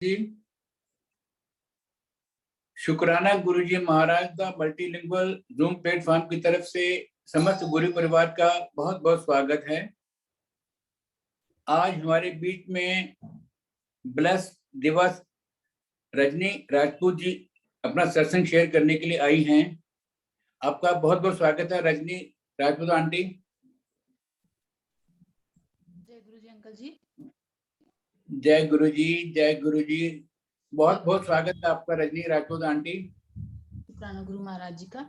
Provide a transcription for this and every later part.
जी, शुक्राना गुरुजी महाराज का multilingual zoom platform की तरफ से समस्त गुरु परिवार का बहुत बहुत स्वागत है। आज हमारे बीच में ब्लेस दिवस रजनी राजपूत जी अपना सत्संग शेयर करने के लिए आई हैं। आपका बहुत बहुत स्वागत है रजनी राजपूत आंटी। जय गुरु जी अंकल जी। जय गुरु जी, जय गुरु जी। बहुत बहुत स्वागत है आपका रजनी राजपूत आंटी। शुक्राना गुरु महाराज जी का।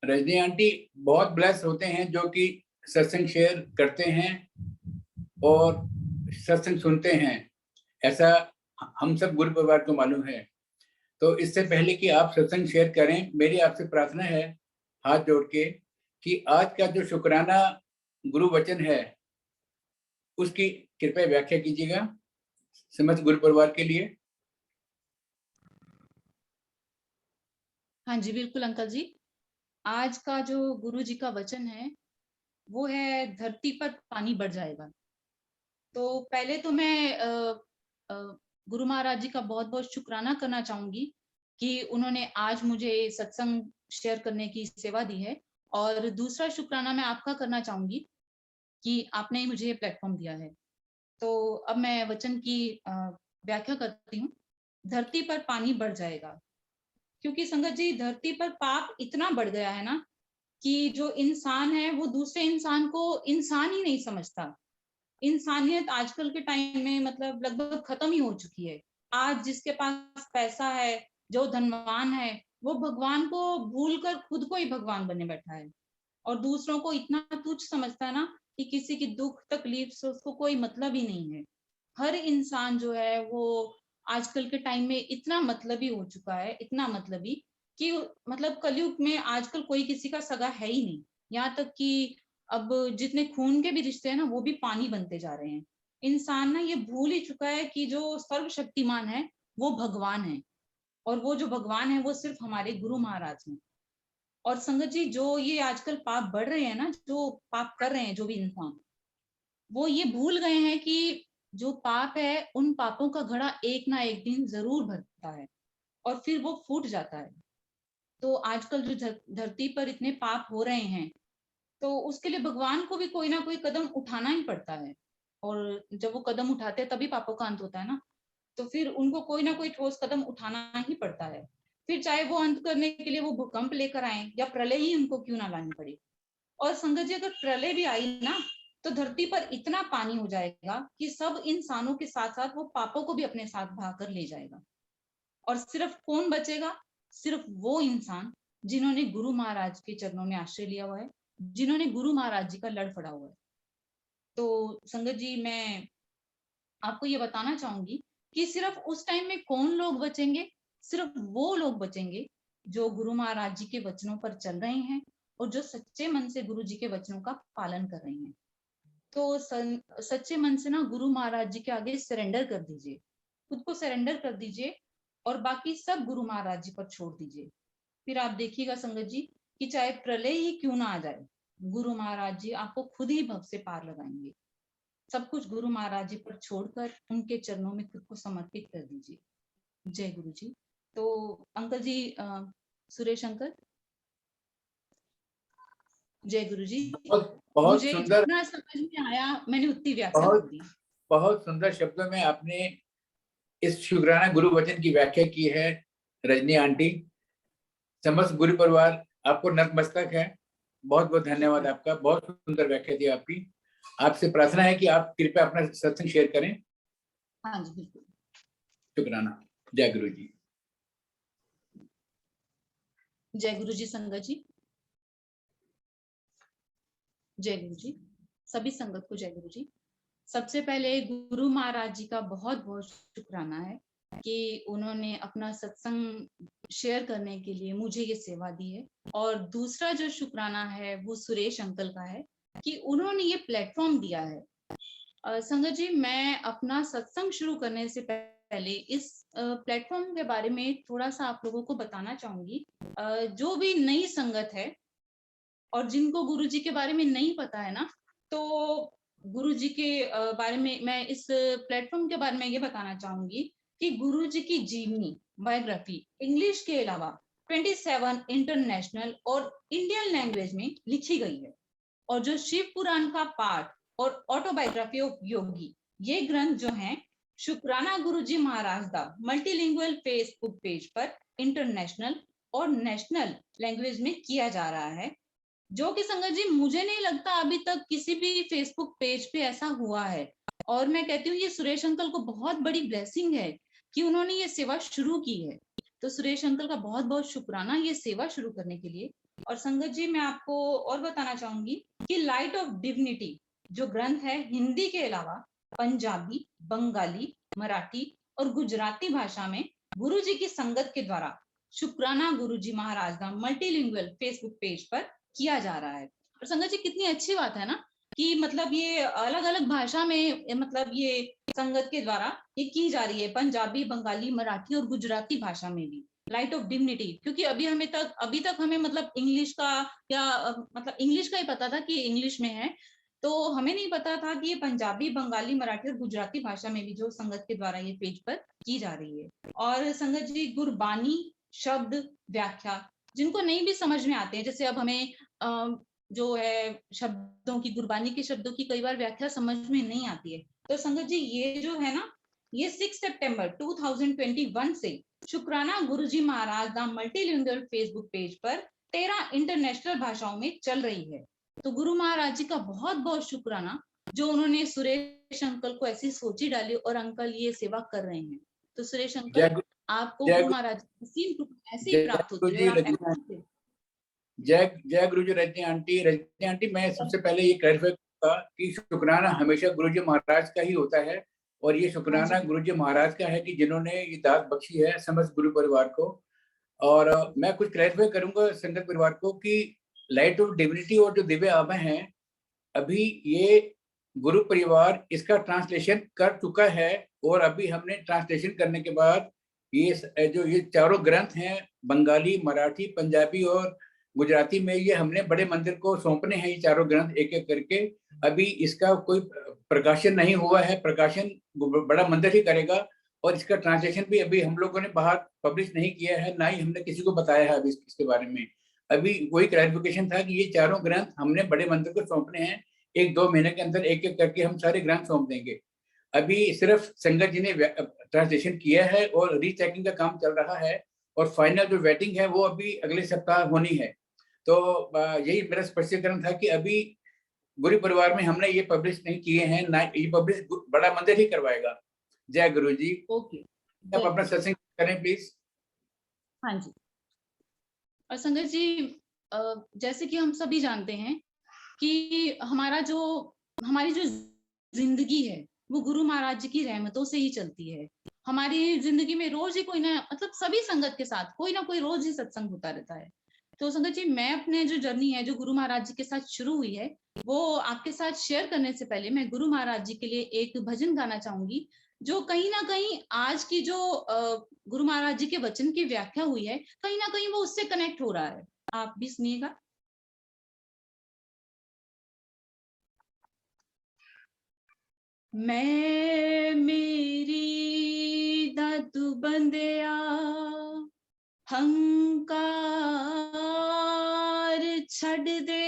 रजनी आंटी बहुत ब्लेस होते हैं जो कि सत्संग शेयर करते हैं और सत्संग सुनते हैं, ऐसा हम सब गुरु परिवार को मालूम है। तो इससे पहले कि आप सत्संग शेयर करें, मेरी आपसे प्रार्थना है हाथ जोड़ के कि आज का जो शुक्राना गुरु वचन है उसकी कृपया व्याख्या कीजिएगा समस्त गुरु परिवार के लिए। हाँ जी बिल्कुल अंकल जी। आज का जो गुरु जी का वचन है वो है धरती पर पानी बढ़ जाएगा। तो पहले तो मैं गुरु महाराज जी का बहुत बहुत शुक्राना करना चाहूंगी कि उन्होंने आज मुझे सत्संग शेयर करने की सेवा दी है। और दूसरा शुक्राना मैं आपका करना चाहूंगी कि आपने मुझे ये प्लेटफॉर्म दिया है। तो अब मैं वचन की व्याख्या करती हूँ। धरती पर पानी बढ़ जाएगा, क्योंकि संगत जी धरती पर पाप इतना बढ़ गया है ना कि जो इंसान है वो दूसरे इंसान को इंसान ही नहीं समझता। इंसानियत आजकल के टाइम में मतलब लगभग खत्म ही हो चुकी है। आज जिसके पास पैसा है, जो धनवान है, वो भगवान को भूलकर खुद को ही भगवान बनने बैठा है और दूसरों को इतना तुच्छ समझता है ना कि किसी की दुख तकलीफ से उसको कोई मतलब ही नहीं है। हर इंसान जो है वो आजकल के टाइम में इतना मतलबी हो चुका है, इतना मतलबी कि मतलब कलयुग में आजकल कोई किसी का सगा है ही नहीं। यहाँ तक कि अब जितने खून के भी रिश्ते हैं ना वो भी पानी बनते जा रहे हैं। इंसान ना ये भूल ही चुका है कि जो सर्वशक्तिमान है वो भगवान है, और वो जो भगवान है वो सिर्फ हमारे गुरु महाराज हैं। और संगत जी जो ये आजकल पाप बढ़ रहे हैं ना, जो पाप कर रहे हैं जो भी इंसान, वो ये भूल गए हैं कि जो पाप है उन पापों का घड़ा एक ना एक दिन जरूर भरता है और फिर वो फूट जाता है। तो आजकल जो धरती पर इतने पाप हो रहे हैं तो उसके लिए भगवान को भी कोई ना कोई कदम उठाना ही पड़ता है। और जब वो कदम उठाते हैं तभी पापों का अंत होता है ना। तो फिर उनको कोई ना कोई ठोस कदम उठाना ही पड़ता है। फिर चाहे वो अंत करने के लिए वो भूकंप लेकर आए या प्रलय ही उनको क्यों ना लानी पड़े। और संगत जी अगर प्रलय भी आई ना तो धरती पर इतना पानी हो जाएगा कि सब इंसानों के साथ साथ वो पापों को भी अपने साथ भाग कर ले जाएगा। और सिर्फ कौन बचेगा? सिर्फ वो इंसान जिन्होंने गुरु महाराज के चरणों में आश्रय लिया हुआ है, जिन्होंने गुरु महाराज जी का लड़ पड़ा हुआ है। तो संगत जी मैं आपको ये बताना चाहूंगी कि सिर्फ उस टाइम में कौन लोग बचेंगे? सिर्फ वो लोग बचेंगे जो गुरु महाराज जी के वचनों पर चल रहे हैं और जो सच्चे मन से गुरु जी के वचनों का पालन कर रहे हैं। तो सच्चे मन से ना गुरु महाराज जी के आगे सरेंडर कर दीजिए, खुद को सरेंडर कर दीजिए और बाकी सब गुरु महाराज जी पर छोड़ दीजिए। फिर आप देखिएगा संगत जी कि चाहे प्रलय ही क्यों ना आ जाए, गुरु महाराज जी आपको खुद ही भव से पार लगाएंगे। सब कुछ गुरु महाराज जी पर छोड़कर उनके चरणों में खुद को समर्पित कर दीजिए। जय गुरु जी। तो अंकल जी सुरेश अंकल, जय गुरु जी। बहुत बहुत मुझे सुंदर, जितना समझ में आया मैंने उतनी व्याख्या कर दी। बहुत सुंदर शब्दों में आपने इस शुक्राना गुरु वचन की व्याख्या की है रजनी आंटी। समस्त गुरु परिवार आपको नतमस्तक है। बहुत बहुत धन्यवाद आपका, बहुत सुंदर व्याख्या थी आपकी। आपसे प्रार्थना है कि आप कृपया अपना सत्संग शेयर करें। हाँ जी बिल्कुल। शुक्राना। जय गुरु जी। जय गुरु जी संगत जी। जय गुरु जी। सभी संगत को जय गुरु जी। सबसे पहले गुरु महाराज जी का बहुत बहुत शुक्राना है कि उन्होंने अपना सत्संग शेयर करने के लिए मुझे ये सेवा दी है। और दूसरा जो शुक्राना है वो सुरेश अंकल का है कि उन्होंने ये प्लेटफॉर्म दिया है। संगत जी मैं अपना सत्संग शुरू करने से पहले इस प्लेटफॉर्म के बारे में थोड़ा सा आप लोगों को बताना चाहूंगी। जो भी नई संगत है और जिनको गुरु जी के बारे में नहीं पता है ना, तो गुरु जी के बारे में, मैं इस प्लेटफॉर्म के बारे में ये बताना चाहूंगी कि गुरु जी की जीवनी बायोग्राफी इंग्लिश के अलावा 27 इंटरनेशनल और इंडियन लैंग्वेज में लिखी गई है। और जो शिव पुराण का पाठ और ऑटोबायोग्राफी ऑफ योगी, ये ग्रंथ जो हैं शुक्राना गुरुजी महाराज दा मल्टीलिंगुअल फेसबुक पेज पर इंटरनेशनल और नेशनल लैंग्वेज में किया जा रहा है, जो कि संगत जी मुझे नहीं लगता अभी तक किसी भी फेसबुक पेज पे ऐसा हुआ है। और मैं कहती हूँ ये सुरेश अंकल को बहुत बड़ी ब्लेसिंग है कि उन्होंने ये सेवा शुरू की है। तो सुरेश अंकल का बहुत बहुत शुक्राना ये सेवा शुरू करने के लिए। और संगत जी मैं आपको और बताना चाहूंगी कि लाइट ऑफ डिविनिटी जो ग्रंथ है हिंदी के अलावा पंजाबी, बंगाली, मराठी और गुजराती भाषा में गुरु जी की संगत के द्वारा शुक्राना गुरु जी महाराज का मल्टीलिंगुअल फेसबुक पेज पर किया जा रहा है। और संगत जी कितनी अच्छी बात है ना कि मतलब ये अलग अलग भाषा में मतलब ये संगत के द्वारा ये की जा रही है, पंजाबी, बंगाली, मराठी और गुजराती भाषा में भी लाइट ऑफ डिविनिटी। क्योंकि अभी तक हमें मतलब इंग्लिश का या मतलब इंग्लिश का ही पता था कि इंग्लिश में है, तो हमें नहीं पता था कि ये पंजाबी, बंगाली, मराठी और गुजराती भाषा में भी जो संगत के द्वारा ये पेज पर की जा रही है। और संगत जी गुरबानी शब्द व्याख्या जिनको नहीं भी समझ में आते हैं, जैसे अब हमें जो है शब्दों की, गुरबानी के शब्दों की कई बार व्याख्या समझ में नहीं आती है, तो संगत जी ये जो है ना, ये 6 सितंबर 2021 से शुक्राना गुरुजी महाराज दा मल्टीलिंगुअल फेसबुक पेज पर 13 इंटरनेशनल भाषाओं में चल रही है। तो गुरु महाराज जी का बहुत बहुत शुक्राना जो उन्होंने सुरेश अंकल को ऐसी सोची डाली और अंकल ये सेवा कर रहे हैं। तो सुरेश अंकल जय आपको जय गुरु महाराज की ऐसे ही जय प्राप्त गुरु होती रहे जी और आप रजनी ऐसे ही। जय जय गुरु जी रजनी आंटी, मैं सबसे पहले ये क्लैरिफाई करूंगा कि शुक्राना हमेशा गुरु जी महाराज का ही होता है। और ये हाँ शुक्राना जी। गुरु जी महाराज का है कि जिन्होंने ये दात बख्शी है समस्त गुरु परिवार को। और मैं कुछ क्लैरिफाई करूंगा संगत परिवार को कि लाइट ऑफ डिविनिटी और जो दिव्य आभा हैं, अभी ये गुरु परिवार इसका ट्रांसलेशन कर चुका है। और अभी हमने ट्रांसलेशन करने के बाद ये चारों ग्रंथ हैं, बंगाली, मराठी, पंजाबी और गुजराती में, ये हमने बड़े मंदिर को सौंपने हैं, ये चारों ग्रंथ एक एक करके। अभी इसका कोई प्रकाशन नहीं हुआ है, प्रकाशन बड़ा मंदिर ही करेगा। और इसका ट्रांसलेशन भी अभी हम लोगों ने बाहर पब्लिश नहीं किया है, ना ही हमने किसी को बताया है अभी इसके बारे में। अभी वही क्लैरिफिकेशन था कि ये चारों ग्रंथ हमने बड़े मंदिर को सौंपने हैं, 1-2 महीने के अंदर एक एक करके हम सारे ग्रंथ सौंप देंगे। अभी सिर्फ संगत जी ने ट्रांसलेशन किया है और रीचेकिंग का काम चल रहा है। और फाइनल जो वेटिंग है वो अभी अगले सप्ताह होनी है। तो यही मेरा स्पष्टीकरण था कि अभी गुरु परिवार में हमने ये पब्लिश नहीं किए हैं, ना ये पब्लिश बड़ा मंदिर ही करवाएगा। जय गुरु जी। ओके। आप अपना सत्संग करें प्लीज। हाँ जी। और संगत जी जैसे कि हम सभी जानते हैं कि हमारी जो जिंदगी है वो गुरु महाराज जी की रहमतों से ही चलती है। हमारी जिंदगी में रोज ही कोई ना मतलब सभी संगत के साथ कोई ना कोई रोज ही सत्संग होता रहता है। तो संगत जी मैं अपने जो जर्नी है जो गुरु महाराज जी के साथ शुरू हुई है वो आपके साथ शेयर करने से पहले मैं गुरु महाराज जी के लिए एक भजन गाना चाहूंगी, जो कहीं ना कहीं आज की जो गुरु महाराज जी के वचन की व्याख्या हुई है कहीं ना कहीं वो उससे कनेक्ट हो रहा है। आप भी सुनिएगा। मैं मेरी दातु बंदिया हंकार छड़ दे,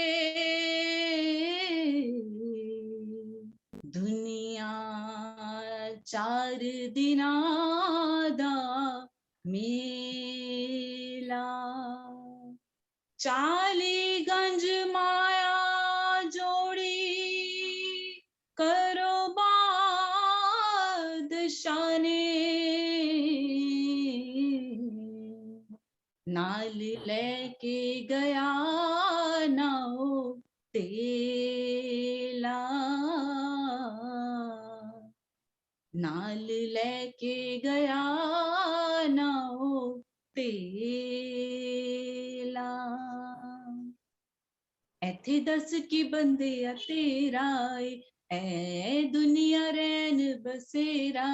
दुनिया चार दिना दा मेला, चाली गंज माया जोड़ी करो बादशाह ने, नाल लेके गया नाओ तेला, नाल लेके गया नाओ तेला, एथे दस की बंदिया तेरा ए दुनिया रैन बसेरा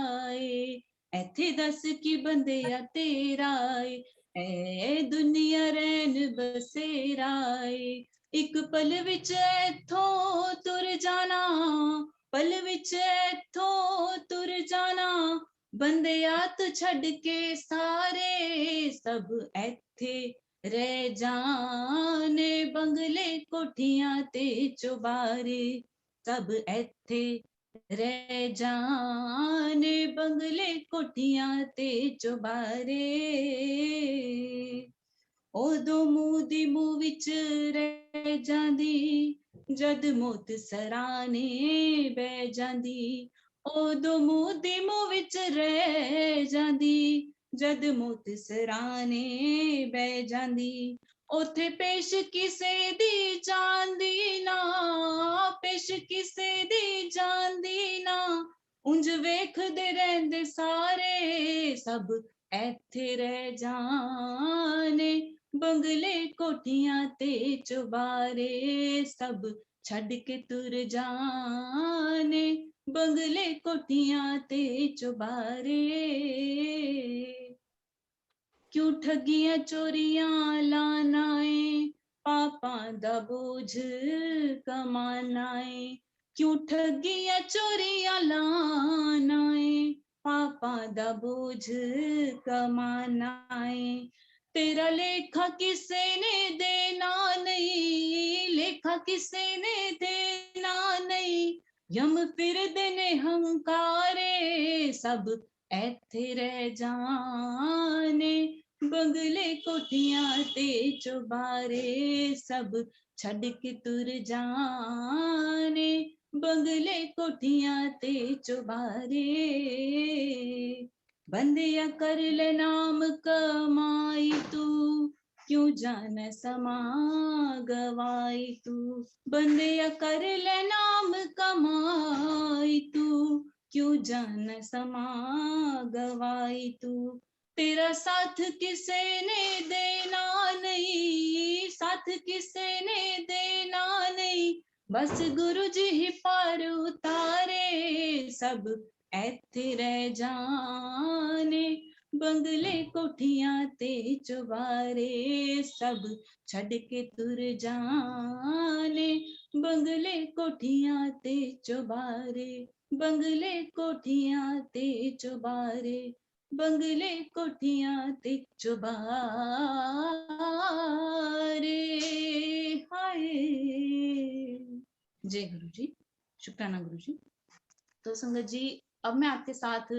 एथे दस की बंदिया तेरा ए दुनिया रैन बसेरा ਇੱਕ ਪਲ ਵਿੱਚ ਇੱਥੋਂ ਤੁਰ ਜਾਣਾ, ਪਲ ਵਿੱਚ ਇੱਥੋਂ ਤੁਰ ਜਾਣਾ, ਬੰਦਿਆ ਤੂੰ ਛੱਡ ਕੇ ਸਾਰੇ ਸਭ ਇੱਥੇ ਰਹਿ ਜਾਣੇ, ਬੰਗਲੇ ਕੋਠੀਆਂ ਤੇ ਚੁਬਾਰੇ ਸਭ ਇੱਥੇ ਰਹਿ ਜਾਣੇ, ਬੰਗਲੇ ਕੋਠੀਆਂ ਤੇ ਚੁਬਾਰੇ, ਉਦੋਂ ਮੂੰਹ ਦੀ ਮੂੰਹ ਵਿੱਚ ਰਹਿ ਜਾਂਦੀ, ਜਦ ਮੌਤ ਸਰਾਣੇ ਬਹਿ ਜਾਂਦੀ, ਉਦੋਂ ਮੂੰਹ ਦੀ ਮੂੰਹ ਵਿੱਚ ਰਹਿ ਜਾਂਦੀ, ਜਦ ਮੌਤ ਸਰਾਣੇ ਬਹਿ ਜਾਂਦੀ, ਉੱਥੇ ਪੇਸ਼ ਕਿਸੇ ਦੀ ਜਾਂਦੀ ਨਾ, ਪੇਸ਼ ਕਿਸੇ ਦੀ ਜਾਂਦੀ ਨਾ, ਉਂਝ ਵੇਖਦੇ ਰਹਿੰਦੇ ਸਾਰੇ ਸਭ ਇੱਥੇ ਰਹਿ ਜਾਣੇ, ਬੰਗਲੇ ਕੋਠੀਆਂ ਤੇ ਚੁਬਾਰੇ ਸਭ ਛੱਡ ਕੇ ਤੁਰ ਜਾਣੇ, ਬੰਗਲੇ ਕੋਠੀਆਂ ਤੇ ਚੁਬਾਰੇ, ਕਿਉਂ ਠੱਗੀਆਂ ਚੋਰੀਆਂ ਲਾਣਾ ਏ, ਪਾਪਾਂ ਦਾ ਬੋਝ ਕਮਾਣਾ ਏ, ਕਿਉਂ ਠੱਗੀਆਂ ਚੋਰੀਆਂ ਲਾਣਾ ਏ, ਪਾਪਾਂ ਦਾ ਬੋਝ ਕਮਾਣਾ ਏ, तेरा लेखा किसे ने देना नहीं, लेखा किसे ने देना नहीं, यम फिर देने हंकारे सब ऐथे रह जाने, बंगले कोठियां ते चुबारे सब छड़ के तुर जाने, बंगले कोठियां ते चुबारे, बंदिया कर ले नाम कमाई तू, क्यों जान समा गवाई तू, बंदिया कर ले नाम कमाई तू, क्यों जान समा गवाई तू, तेरा साथ किसे ने देना नहीं, साथ किसे ने देना नहीं, बस गुरु जी ही पार उतारे सब ऐथे रह जाने, बंगले कोठियां ते चुबारे सब छड़ के तुर जाने, बंगले कोठियां ते चुबारे, बंगले कोठियां ते चुबारे, बंगले कोठियां ते चुबारे। हाय जय गुरु जी, शुक्राना गुरु जी। तो संगत जी, अब मैं आपके साथ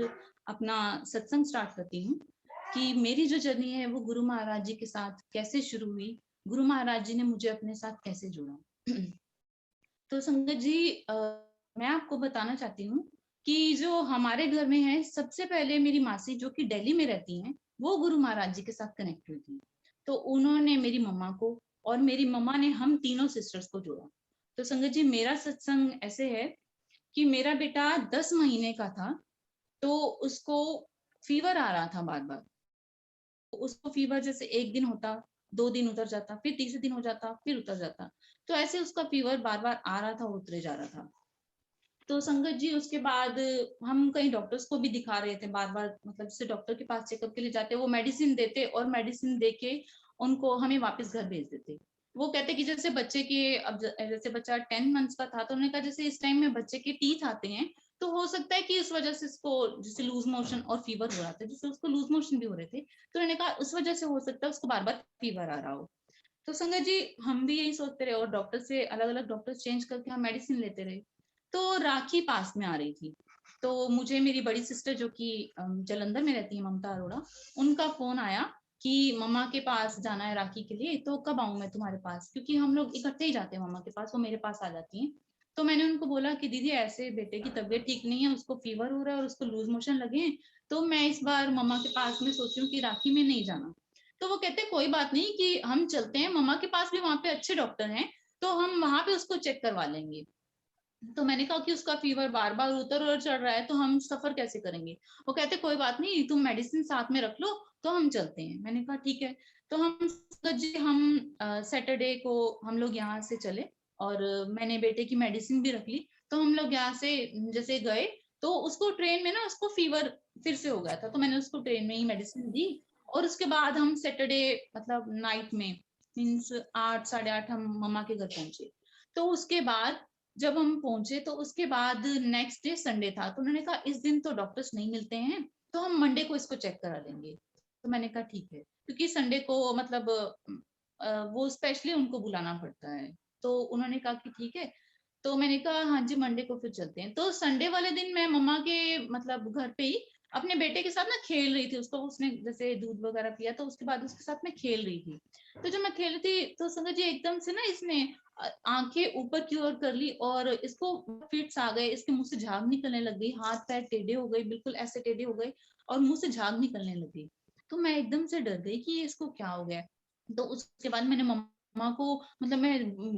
अपना सत्संग स्टार्ट करती हूँ कि मेरी जो जर्नी है वो गुरु महाराज जी के साथ कैसे शुरू हुई, गुरु महाराज जी ने मुझे अपने साथ कैसे जोड़ा। तो संगत जी, मैं आपको बताना चाहती हूँ कि जो हमारे घर में है, सबसे पहले मेरी मासी जो कि दिल्ली में रहती हैं, वो गुरु महाराज जी के साथ कनेक्ट हुई थी। तो उन्होंने मेरी मम्मा को और मेरी मम्मा ने हम तीनों सिस्टर्स को जोड़ा। तो संगत जी, मेरा सत्संग ऐसे है कि मेरा बेटा 10 महीने का था, तो उसको फीवर आ रहा था बार बार। उसको फीवर जैसे एक दिन होता, 2 दिन उतर जाता, फिर तीसरे दिन हो जाता, फिर उतर जाता, तो ऐसे उसका फीवर बार बार आ रहा था, उतरे जा रहा था। तो संगत जी, उसके बाद हम कई डॉक्टर्स को भी दिखा रहे थे बार बार, मतलब जैसे डॉक्टर के पास चेकअप के लिए जाते, वो मेडिसिन देते और मेडिसिन देके उनको हमें वापस घर भेज देते। वो कहते कि जैसे बच्चे के, अब जैसे बच्चा 10 मंथ्स का था, तो उन्होंने कहा जैसे इस टाइम में बच्चे के टीथ आते हैं, तो हो सकता है कि इस वजह से इसको जैसे लूज मोशन और फीवर हो रहा था, जैसे उसको लूज मोशन भी हो रहे थे, तो उन्होंने कहा उस वजह से हो सकता है उसको बार बार फीवर आ रहा हो। तो संगत जी, हम भी यही सोचते रहे और डॉक्टर से अलग अलग डॉक्टर चेंज करके हम मेडिसिन लेते रहे। तो राखी पास में आ रही थी, तो मुझे मेरी बड़ी सिस्टर जो कि जलंधर में रहती है, ममता अरोड़ा, उनका फोन आया कि मम्मा के पास जाना है राखी के लिए, तो कब आऊं मैं तुम्हारे पास, क्योंकि हम लोग इकट्ठे ही जाते हैं मम्मा के पास, वो मेरे पास आ जाती हैं। तो मैंने उनको बोला कि दीदी ऐसे बेटे की तबीयत ठीक नहीं है, उसको फीवर हो रहा है और उसको लूज मोशन लगे हैं, तो मैं इस बार मम्मा के पास में सोची हूँ कि राखी में नहीं जाना। तो वो कहते कोई बात नहीं, कि हम चलते हैं, मम्मा के पास भी वहां पे अच्छे डॉक्टर हैं, तो हम वहां पे उसको चेक करवा लेंगे। तो मैंने कहा कि उसका फीवर बार बार उतर और चढ़ रहा है, तो हम सफर कैसे करेंगे। वो कहते कोई बात नहीं, तुम मेडिसिन साथ में रख लो, तो हम चलते हैं। मैंने कहा ठीक है। तो हम सैटरडे को हम लोग यहाँ से चले, और मैंने बेटे की मेडिसिन भी रख ली। तो हम लोग यहाँ से जैसे गए, तो उसको ट्रेन में ना, उसको फीवर फिर से हो गया था, तो मैंने उसको ट्रेन में ही मेडिसिन दी। और उसके बाद हम सैटरडे मतलब नाइट में मीन्स 8 साढ़े 8 हम मम्मा के घर पहुंचे। तो उसके बाद जब हम पहुंचे तो उसके बाद नेक्स्ट डे संडे था, तो उन्होंने कहा इस दिन तो डॉक्टर्स नहीं मिलते हैं, तो हम मंडे को इसको चेक करा लेंगे। तो मैंने कहा ठीक है, क्योंकि संडे को मतलब वो स्पेशली उनको बुलाना पड़ता है। तो उन्होंने कहा कि ठीक है। तो मैंने कहा हाँ जी मंडे को फिर चलते हैं। तो संडे वाले दिन मैं मम्मा के मतलब घर पे ही अपने बेटे के साथ ना खेल रही थी, उसको उसने जैसे दूध वगैरह पिया, तो उसके बाद उसके साथ मैं खेल रही थी। तो जब मैं खेल रही थी तो संगत जी एकदम से ना इसने आंखें ऊपर की ओर कर ली और इसको फिट्स आ गए, इसके मुंह से झाग निकलने लग गई, हाथ पैर टेढ़े हो गए, बिल्कुल ऐसे टेढ़े हो गए और मुंह से झाग निकलने लग गई। तो मैं एकदम से डर गई कि ये इसको क्या हो गया। तो उसके बाद मैंने मम्मा को मतलब मैं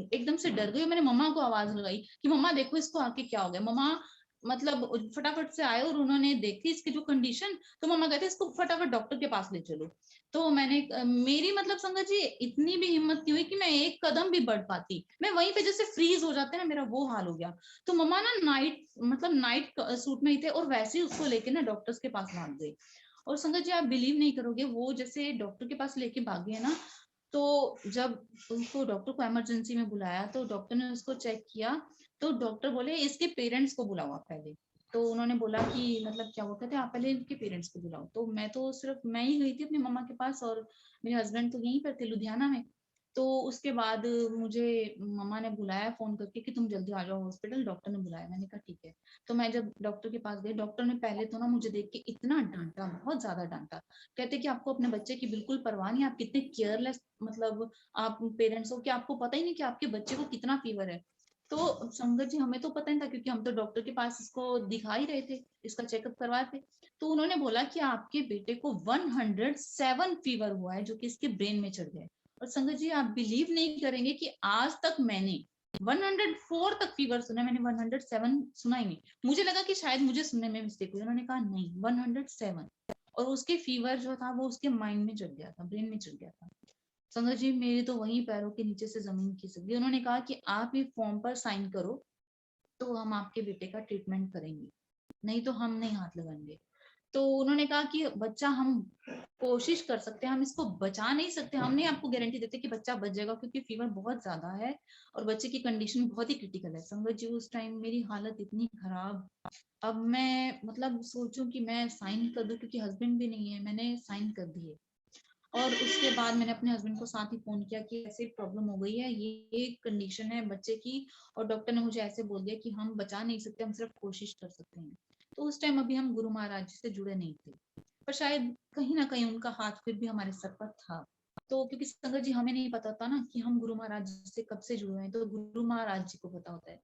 एकदम से डर गई, मैंने मम्मा को आवाज लगाई कि मम्मा देखो इसको आके क्या हो गया। मम्मा मतलब फटाफट से आए और उन्होंने देखी इसकी जो कंडीशन, तो मम्मा कहते इसको फटाफट डॉक्टर के पास ले चलो। तो मैंने मेरी मतलब संगत जी इतनी भी हिम्मत नहीं हुई कि मैं एक कदम भी बढ़ पाती, मैं वहीं पे जैसे फ्रीज हो जाते ना, मेरा वो हाल हो गया। तो मम्मा ना नाइट मतलब नाइट सूट में ही थे और वैसे ही उसको लेके ना डॉक्टर्स के पास भाग गए। और संगत जी आप बिलीव नहीं करोगे, वो जैसे डॉक्टर के पास लेके भागे ना, तो जब उनको डॉक्टर को इमरजेंसी में बुलाया तो डॉक्टर ने उसको चेक किया। तो डॉक्टर बोले इसके पेरेंट्स को बुलाओ आप पहले। तो उन्होंने बोला कि मतलब क्या, वो कहते आप पहले इनके पेरेंट्स को बुलाओ। तो मैं तो सिर्फ मैं ही गई थी अपनी मम्मा के पास और मेरे हस्बैंड तो यहीं पर थे लुधियाना में। तो उसके बाद मुझे मम्मा ने बुलाया फोन करके कि तुम जल्दी आ जाओ हॉस्पिटल, डॉक्टर ने बुलाया। मैंने कहा ठीक है। तो मैं जब डॉक्टर के पास गई, डॉक्टर ने पहले तो ना मुझे देख के इतना डांटा, बहुत ज्यादा डांटा। कहते कि आपको अपने बच्चे की बिल्कुल परवाह नहीं, आप कितने केयरलेस मतलब आप पेरेंट्स हो कि आपको पता ही नहीं कि आपके बच्चे को कितना फीवर है। तो संगत जी हमें तो पता नहीं था, क्योंकि हम तो डॉक्टर के पास इसको दिखा ही रहे थे, इसका चेकअप करवाए थे। तो उन्होंने बोला कि आपके बेटे को 107 फीवर हुआ है, जो कि इसके ब्रेन में चढ़ गया है। और संगत जी आप बिलीव नहीं करेंगे कि आज तक मैंने 104 तक फीवर सुना, मैंने 107 सुना ही नहीं। मुझे लगा कि शायद मुझे सुनने में मिस्टेक हुई, उन्होंने कहा नहीं 107। और उसके फीवर जो था वो उसके माइंड में चढ़ गया था, ब्रेन में चढ़ गया था। संगत जी मेरे तो वहीं पैरों के नीचे से जमीन खिसक गई। उन्होंने कहा कि आप ये फॉर्म पर साइन करो तो हम आपके बेटे का ट्रीटमेंट करेंगे, नहीं तो हम नहीं हाथ लगाएंगे। तो उन्होंने कहा कि बच्चा हम कोशिश कर सकते हैं, हम इसको बचा नहीं सकते, हम नहीं आपको गारंटी देते कि बच्चा बच जाएगा, क्योंकि फीवर बहुत ज्यादा है और बच्चे की कंडीशन बहुत ही क्रिटिकल है। संगत जी उस टाइम मेरी हालत इतनी खराब, अब मैं मतलब सोचूं कि मैं साइन कर दूं, क्योंकि हस्बैंड भी नहीं है, मैंने साइन कर दिए। और उसके बाद मैंने अपने हस्बैंड को साथ ही फोन किया कि ऐसे प्रॉब्लम हो गई है, ये कंडीशन है बच्चे की, और डॉक्टर ने मुझे ऐसे बोल दिया कि हम बचा नहीं सकते, हम सिर्फ कोशिश कर सकते हैं। तो उस टाइम अभी हम गुरु महाराज जी से जुड़े नहीं थे, पर शायद कहीं ना कहीं उनका हाथ फिर भी हमारे सर पर था। तो क्योंकि संगत जी हमें नहीं पता होता ना कि हम गुरु महाराज जी से कब से जुड़े हैं, तो गुरु महाराज जी को पता होता है।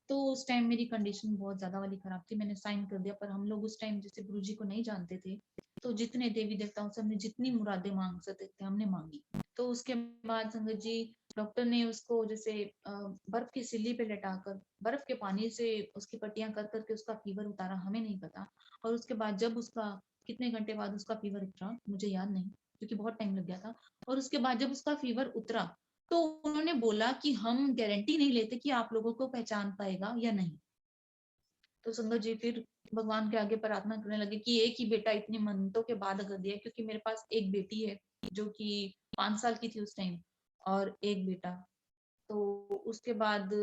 तो उस टाइम मेरी कंडीशन बहुत ज्यादा वाली खराब थी, मैंने साइन कर दिया। पर हम लोग उस टाइम जैसे गुरु जी को नहीं जानते थे, तो जितने देवी देवताओं से हमने जितनी मुरादें मांग सकते थे हमने मांगी। तो उसके बाद संगत जी डॉक्टर ने उसको जैसे बर्फ की सिल्ली पे लेटाकर बर्फ के पानी से उसकी पट्टियां कर करके उसका फीवर उतारा, हमें नहीं पता। और उसके बाद जब उसका कितने घंटे बाद उसका फीवर उतरा मुझे याद नहीं, क्योंकि बहुत टाइम लग गया था। और उसके बाद जब उसका फीवर उतरा तो उन्होंने बोला कि हम गारंटी नहीं लेते कि आप लोगों को पहचान पाएगा या नहीं। तो संगत जी फिर भगवान के आगे प्रार्थना करने लगे कि एक ही बेटा इतनी मन्नतों के बाद अगर दिया, क्योंकि मेरे पास एक बेटी है जो कि 5 साल की थी उस टाइम, और एक बेटा। तो उसके बाद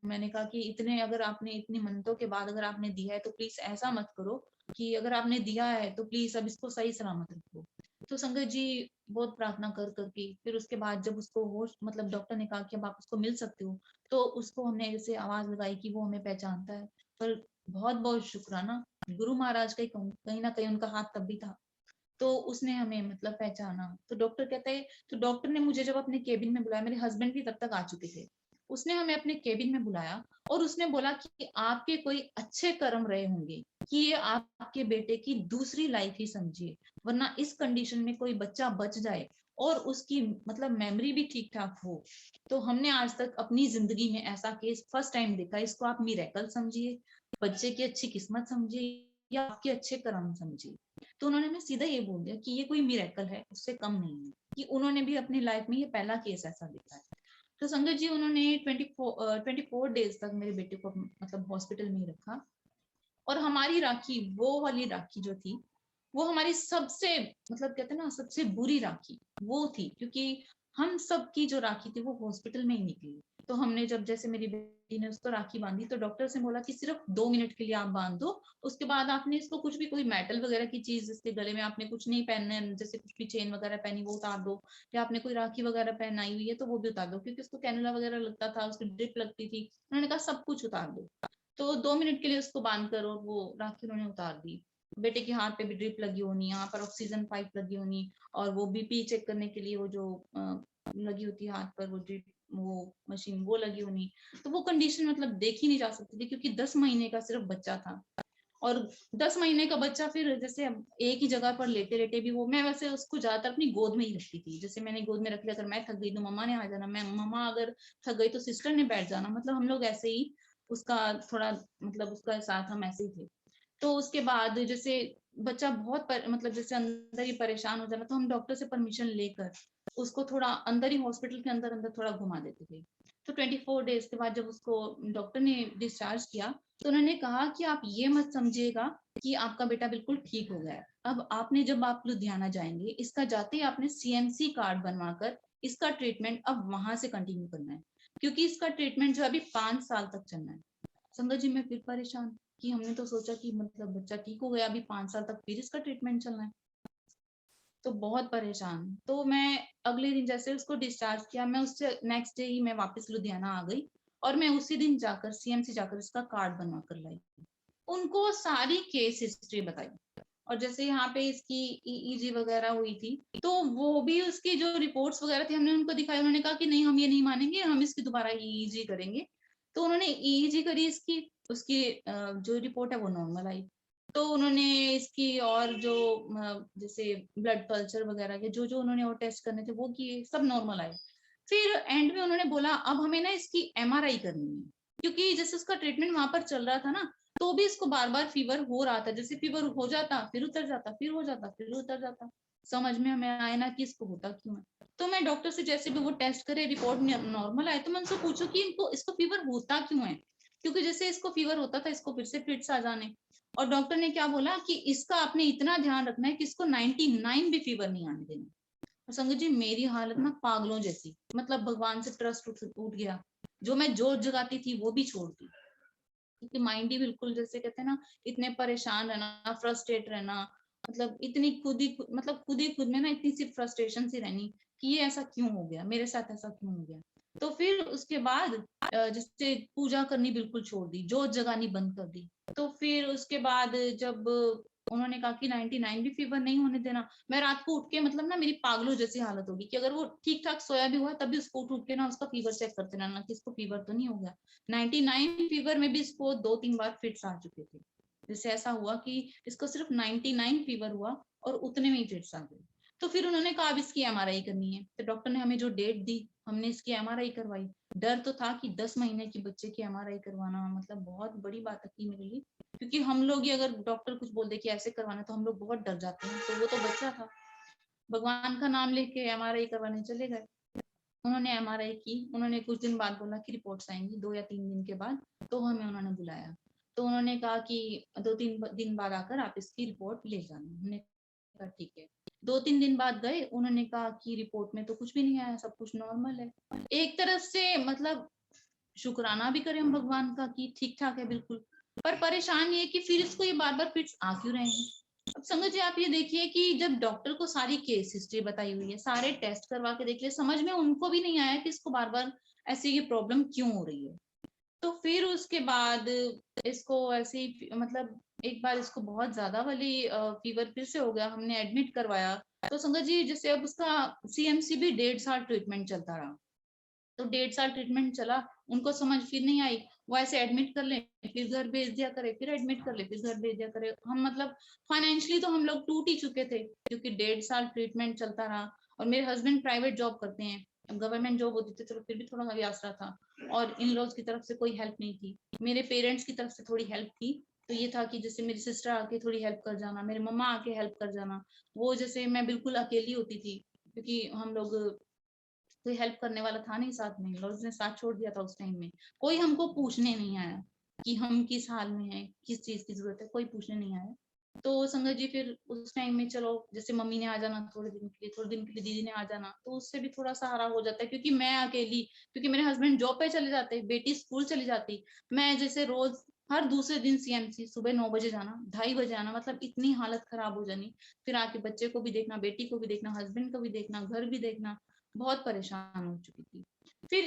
मैंने कहा कि इतने अगर आपने इतनी मन्नतों के बाद अगर आपने दिया है तो प्लीज ऐसा मत करो कि अगर आपने दिया है तो प्लीज अब इसको सही सलामत रखो। तो संगत जी बहुत प्रार्थना कर करके फिर उसके बाद जब उसको होश मतलब डॉक्टर ने कहा कि अब आप उसको मिल सकते हो, तो उसको हमने ऐसे आवाज लगाई कि वो हमें पहचानता है। पर बहुत बहुत शुक्राना गुरु महाराज का ही कहूँ, कहीं ना कहीं उनका हाथ तब भी था। तो उसने हमें मतलब पहचाना। तो डॉक्टर कहता है, तो डॉक्टर ने मुझे जब अपने केबिन में बुलाया, मेरे हस्बैंड भी तब तक आ चुके थे, उसने हमें अपने केबिन में बुलाया और उसने बोला कि आपके कोई अच्छे कर्म रहे होंगे कि ये आपके बेटे की दूसरी लाइफ ही समझिए, वरना इस कंडीशन में कोई बच्चा बच जाए और उसकी मतलब मेमोरी भी ठीक ठाक हो, तो हमने आज तक अपनी जिंदगी में ऐसा केस फर्स्ट टाइम देखा। इसको आप मिरेकल समझिए, बच्चे की अच्छी किस्मत समझिए, या आपके अच्छे कर्म समझिए। तो उन्होंने हमें सीधा ये बोल दिया कि ये कोई मिरेकल है, उससे कम नहीं है, कि उन्होंने भी अपनी लाइफ में ये पहला केस ऐसा देखा है। तो संगत जी उन्होंने 24 डेज तक मेरे बेटे को मतलब हॉस्पिटल में ही रखा। और हमारी राखी, वो वाली राखी जो थी, वो हमारी सबसे मतलब कहते हैं ना सबसे बुरी राखी वो थी, क्योंकि हम सबकी जो राखी थी वो हॉस्पिटल में ही निकली। तो हमने जब जैसे मेरी बेटी ने उसको राखी बांधी तो डॉक्टर से बोला कि सिर्फ 2 मिनट के लिए आप बांध दो, उसके बाद आपने इसको कुछ भी कोई मेटल वगैरह की चीज इसके गले में आपने कुछ नहीं पहनना है, जैसे कुछ भी चेन वगैरह पहनी वो उतार दो, या आपने कोई राखी वगैरह पहनाई हुई है तो वो भी उतार दो, क्योंकि उसको कैनुला वगैरह लगता था, उसकी ड्रिप लगती थी। उन्होंने कहा सब कुछ उतार दो। तो 2 मिनट के लिए उसको बांध कर और वो राखी उन्होंने उतार दी। बेटे के हाथ पे भी ड्रिप लगी होनी, यहाँ पर ऑक्सीजन पाइप लगी होनी, और वो बीपी चेक करने के लिए वो जो लगी होती है हाथ पर वो ड्रिप, वो मशीन वो लगी होनी। तो वो कंडीशन मतलब देखी नहीं जा सकती थी, क्योंकि 10 महीने का सिर्फ बच्चा था। और 10 महीने का बच्चा फिर जैसे एक ही जगह पर लेटे लेटे भी वो, मैं वैसे उसको ज्यादातर अपनी गोद में ही रखती थी। जैसे मैंने गोद में रख लिया, अगर मैं थक गई तो मम्मा ने आ जाना, मैं मम्मा अगर थक गई तो सिस्टर ने बैठ जाना, मतलब हम लोग ऐसे ही उसका थोड़ा मतलब उसका साथ हम ऐसे ही थे। तो उसके बाद जैसे बच्चा बहुत मतलब जैसे अंदर ही परेशान हो जाना, तो हम डॉक्टर से परमिशन लेकर उसको थोड़ा अंदर ही हॉस्पिटल के अंदर अंदर थोड़ा घुमा देते थे। तो 24 डेज के बाद जब उसको डॉक्टर ने डिस्चार्ज किया, तो उन्होंने कहा कि आप ये मत समझिएगा कि आपका बेटा बिल्कुल ठीक हो गया है। अब आपने जब आप लुधियाना जाएंगे, इसका जाते ही आपने सीएमसी कार्ड बनवाकर इसका ट्रीटमेंट अब वहां से कंटिन्यू करना है, क्योंकि इसका ट्रीटमेंट जो अभी 5 साल तक चलना है। संगत जी मैं फिर परेशान कि हमने तो सोचा कि मतलब बच्चा ठीक हो गया, अभी 5 साल तक फिर इसका ट्रीटमेंट चलना है। तो बहुत परेशान। तो मैं अगले दिन जैसे उसको डिस्चार्ज किया, मैं उससे नेक्स्ट डे ही मैं वापस लुधियाना आ गई, और मैं उसी दिन जाकर सीएमसी जाकर इसका कार्ड बनवा कर लाई। उनको सारी केस हिस्ट्री बताई, और जैसे यहाँ पे इसकी ईईजी वगैरह हुई थी, तो वो भी उसकी जो रिपोर्ट्स वगैरह थी हमने उनको दिखाई। उन्होंने कहा कि नहीं हम ये नहीं मानेंगे, हम इसकी दोबारा ईईजी करेंगे। तो उन्होंने ईईजी करी इसकी, उसकी जो रिपोर्ट है वो नॉर्मल आई। तो उन्होंने इसकी और जो जैसे ब्लड कल्चर वगैरह के जो जो उन्होंने और टेस्ट करने थे वो किए, सब नॉर्मल आए। फिर एंड में उन्होंने बोला अब हमें ना इसकी एमआरआई करनी है, क्योंकि जैसे उसका ट्रीटमेंट वहां पर चल रहा था ना, तो भी इसको बार बार फीवर हो रहा था। जैसे फीवर हो जाता फिर उतर जाता, फिर हो जाता फिर उतर जाता। समझ में हमें आया ना कि इसको होता क्यों है। तो मैं डॉक्टर से जैसे भी वो टेस्ट करे रिपोर्ट नॉर्मल आए, तो मैं उनसे पूछू कि इनको इसको फीवर होता क्यों है, क्योंकि जैसे इसको फीवर होता था इसको फिर से फिट्स आ जाने। और डॉक्टर ने क्या बोला कि इसका आपने इतना ध्यान रखना है कि इसको 99 भी फीवर नहीं आने देना। और संगत जी मेरी हालत ना पागलों जैसी, मतलब भगवान से ट्रस्ट उठ गया। जो मैं जोत जगाती थी वो भी छोड़ दी, क्योंकि माइंड ही बिल्कुल जैसे कहते हैं ना, इतने परेशान रहना, फ्रस्ट्रेट रहना, मतलब इतनी खुद ही खुद में ना इतनी सी फ्रस्ट्रेशन सी रहनी कि ये ऐसा क्यों हो गया, मेरे साथ ऐसा क्यों हो गया। तो फिर उसके बाद जैसे पूजा करनी बिल्कुल छोड़ दी, जोत जगानी बंद कर दी। तो फिर उसके बाद जब उन्होंने कहा कि 99 भी फीवर नहीं होने देना, मैं रात को उठ के मतलब ना मेरी पागलों जैसी हालत होगी कि अगर वो ठीक ठाक सोया भी हुआ तभी उसको उठ के ना उसका फीवर चेक करते रहना कि इसको फीवर तो नहीं हो गया। 99 फीवर में भी इसको 2-3 बार फिट्स आ चुके थे। जैसे ऐसा हुआ कि इसको सिर्फ 99 फीवर हुआ और उतने में ही फिट्स आ गए। तो फिर उन्होंने कहा अब इसकी एमआरआई करनी है, तो डॉक्टर ने हमें जो डेट दी हमने इसकी एमआरआई करवाई। डर तो था कि 10 महीने की बच्चे की एमआरआई करवाना मतलब बहुत बड़ी बात थी मेरे लिए, क्योंकि हम लोग ही अगर डॉक्टर कुछ बोल दे कि ऐसे करवाना तो हम लोग बहुत डर जाते हैं। तो वो तो बच्चा था, भगवान का नाम लेके एमआरआई करवाने चले गए। उन्होंने एमआरआई की, उन्होंने कुछ दिन बाद बोला कि रिपोर्ट्स आएंगी 2 या 3 दिन के बाद। तो हमें उन्होंने बुलाया, तो उन्होंने कहा कि 2-3 दिन बाद आकर आप इसकी रिपोर्ट ले जाना। हमने कहा ठीक है। 2-3 दिन बाद गए, उन्होंने कहा कि रिपोर्ट में तो कुछ भी नहीं आया, सब कुछ नॉर्मल है। एक तरफ से मतलब शुक्राना भी करें हम भगवान का कि ठीक ठाक है बिल्कुल, पर परेशान ये कि फिर इसको ये बार बार फिट्स आ क्यों रहे हैं। अब संगत जी आप ये देखिए कि जब डॉक्टर को सारी केस हिस्ट्री बताई हुई है, सारे टेस्ट करवा के देख लिया, समझ में उनको भी नहीं आया कि इसको बार बार ऐसे ये प्रॉब्लम क्यों हो रही है। तो फिर उसके बाद इसको ऐसे ही मतलब एक बार इसको बहुत ज्यादा वाली फीवर फिर से हो गया, हमने एडमिट करवाया। तो संगत जी जैसे अब उसका सीएमसी भी 1.5 साल ट्रीटमेंट चलता रहा। तो 1.5 साल ट्रीटमेंट चला, उनको समझ फिर नहीं आई, वो ऐसे एडमिट कर ले फिर घर भेज दिया करे, फिर एडमिट कर ले फिर घर भेज दिया करे। हम मतलब फाइनेंशियली तो हम लोग टूट ही चुके थे, क्योंकि 1.5 साल ट्रीटमेंट चलता रहा। और मेरे हस्बैंड प्राइवेट जॉब करते हैं, गवर्नमेंट जॉब होती थी चलो फिर भी थोड़ा भी आसरा था, और इन लॉज की तरफ से कोई हेल्प नहीं थी। मेरे पेरेंट्स की तरफ से थोड़ी हेल्प थी, तो ये था कि जैसे मेरी सिस्टर आके थोड़ी हेल्प कर जाना, मेरे मम्मा आके हेल्प कर जाना। वो जैसे मैं बिल्कुल अकेली होती थी, क्योंकि हम लोग कोई हेल्प करने वाला था नहीं साथ में, और उसने साथ छोड़ दिया था उस टाइम में। कोई हमको पूछने नहीं आया कि हम किस हाल में हैं, किस चीज की जरूरत है, कोई पूछने नहीं आया। तो संगत जी फिर उस टाइम में चलो जैसे मम्मी ने आ जाना थोड़े दिन के लिए, थोड़े दिन के लिए दीदी ने आ जाना, तो उससे भी थोड़ा सहारा हो जाता है, क्योंकि मैं अकेली, क्योंकि मेरे हस्बैंड जॉब पे चले जाते, बेटी स्कूल चली जाती, मैं जैसे रोज हर दूसरे दिन सीएमसी सुबह 9 बजे जाना, 2:30 बजे आना, मतलब इतनी हालत खराब हो जानी। फिर आके बच्चे को भी देखना, बेटी को भी देखना, हस्बैंड को भी देखना, घर भी देखना, बहुत परेशान हो चुकी थी। फिर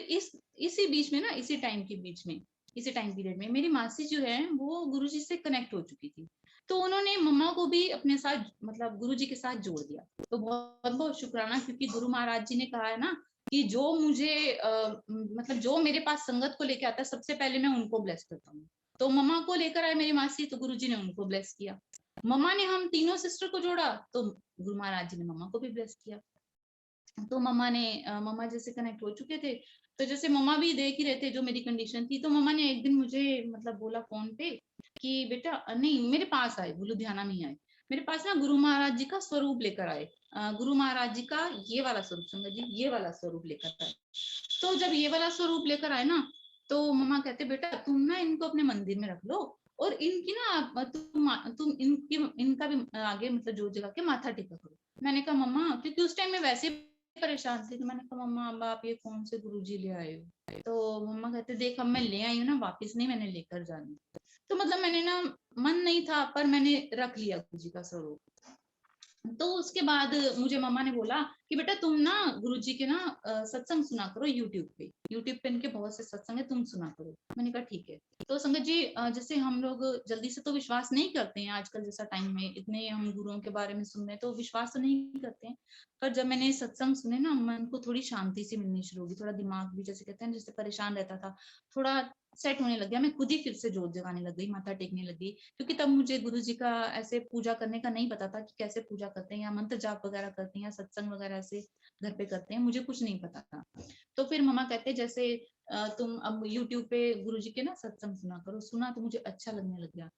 इसी बीच में ना, इसी टाइम के बीच में, इसी टाइम पीरियड में मेरी मासी जो है वो गुरुजी से कनेक्ट हो चुकी थी, तो उन्होंने मम्मा को भी अपने साथ मतलब गुरुजी के साथ जोड़ दिया। तो बहुत बहुत शुक्राना, क्योंकि गुरु महाराज जी ने कहा है ना कि जो मुझे मतलब जो मेरे पास संगत को लेके आता है, सबसे पहले मैं उनको ब्लेस करता हूँ। तो मम्मा को लेकर आए मेरी मासी, तो गुरुजी ने उनको ब्लेस किया। मम्मा ने हम तीनों सिस्टर को जोड़ा, तो गुरु महाराज जी ने मम्मा को भी ब्लेस किया। तो मम्मा जैसे कनेक्ट हो चुके थे, तो जैसे मम्मा भी देख ही रहे थे जो मेरी कंडीशन थी, तो मम्मा ने एक दिन मुझे मतलब बोला फोन पे कि बेटा नहीं, मेरे पास आए, वो लुधियाना में ही आए, मेरे पास ना गुरु महाराज जी का स्वरूप लेकर आए, गुरु महाराज जी का ये वाला स्वरूप, संगत जी ये वाला स्वरूप लेकर आए। तो जब ये वाला स्वरूप लेकर आए ना, तो मम्मा कहते बेटा तुम ना इनको अपने मंदिर में रख लो, और इनकी ना तुम इनकी इनका भी आगे मतलब जोत जगा के माथा टेका करो। मैंने कहा मम्मा, क्योंकि उस टाइम में वैसे परेशान थी, तो मैंने कहा मम्मा अब आप ये कौन से गुरुजी ले आए हो? तो मम्मा कहते देख अब मैं ले आई हूँ ना, वापस नहीं मैंने लेकर जानी। तो मतलब मैंने ना, मन नहीं था पर मैंने रख लिया गुरुजी का स्वरूप। तो उसके बाद मुझे मम्मा ने बोला कि बेटा तुम ना गुरुजी के ना सत्संग सुना करो यूट्यूब पे इनके बहुत से सत्संग है, तुम सुना करो। मैंने कहा ठीक है। तो संगत जी जैसे हम लोग जल्दी से तो विश्वास नहीं करते हैं, आजकल जैसा टाइम में इतने हम गुरुओं के बारे में सुन रहे हैं तो विश्वास तो नहीं करते हैं। पर जब मैंने सत्संग सुने ना, मन को थोड़ी शांति सी मिलनी शुरू होगी, थोड़ा दिमाग भी जैसे कहते हैं जैसे परेशान रहता था, थोड़ा सेट होने लग गया। मैं खुद ही फिर से जोत जगाने लग गई, माथा टेकने लगी, क्योंकि तब मुझे गुरु जी का ऐसे पूजा करने का नहीं पता था कि कैसे पूजा करते हैं, या मंत्र जाप वगैरह करते हैं, या सत्संग वगैरह ऐसे घर पे करते हैं, मुझे कुछ नहीं पता था। तो फिर मम्मा कहते जैसे तुम अब यूट्यूब पे गुरु जी के ना सत्संग सुना करो। सुना तो मुझे अच्छा लगने लग गया।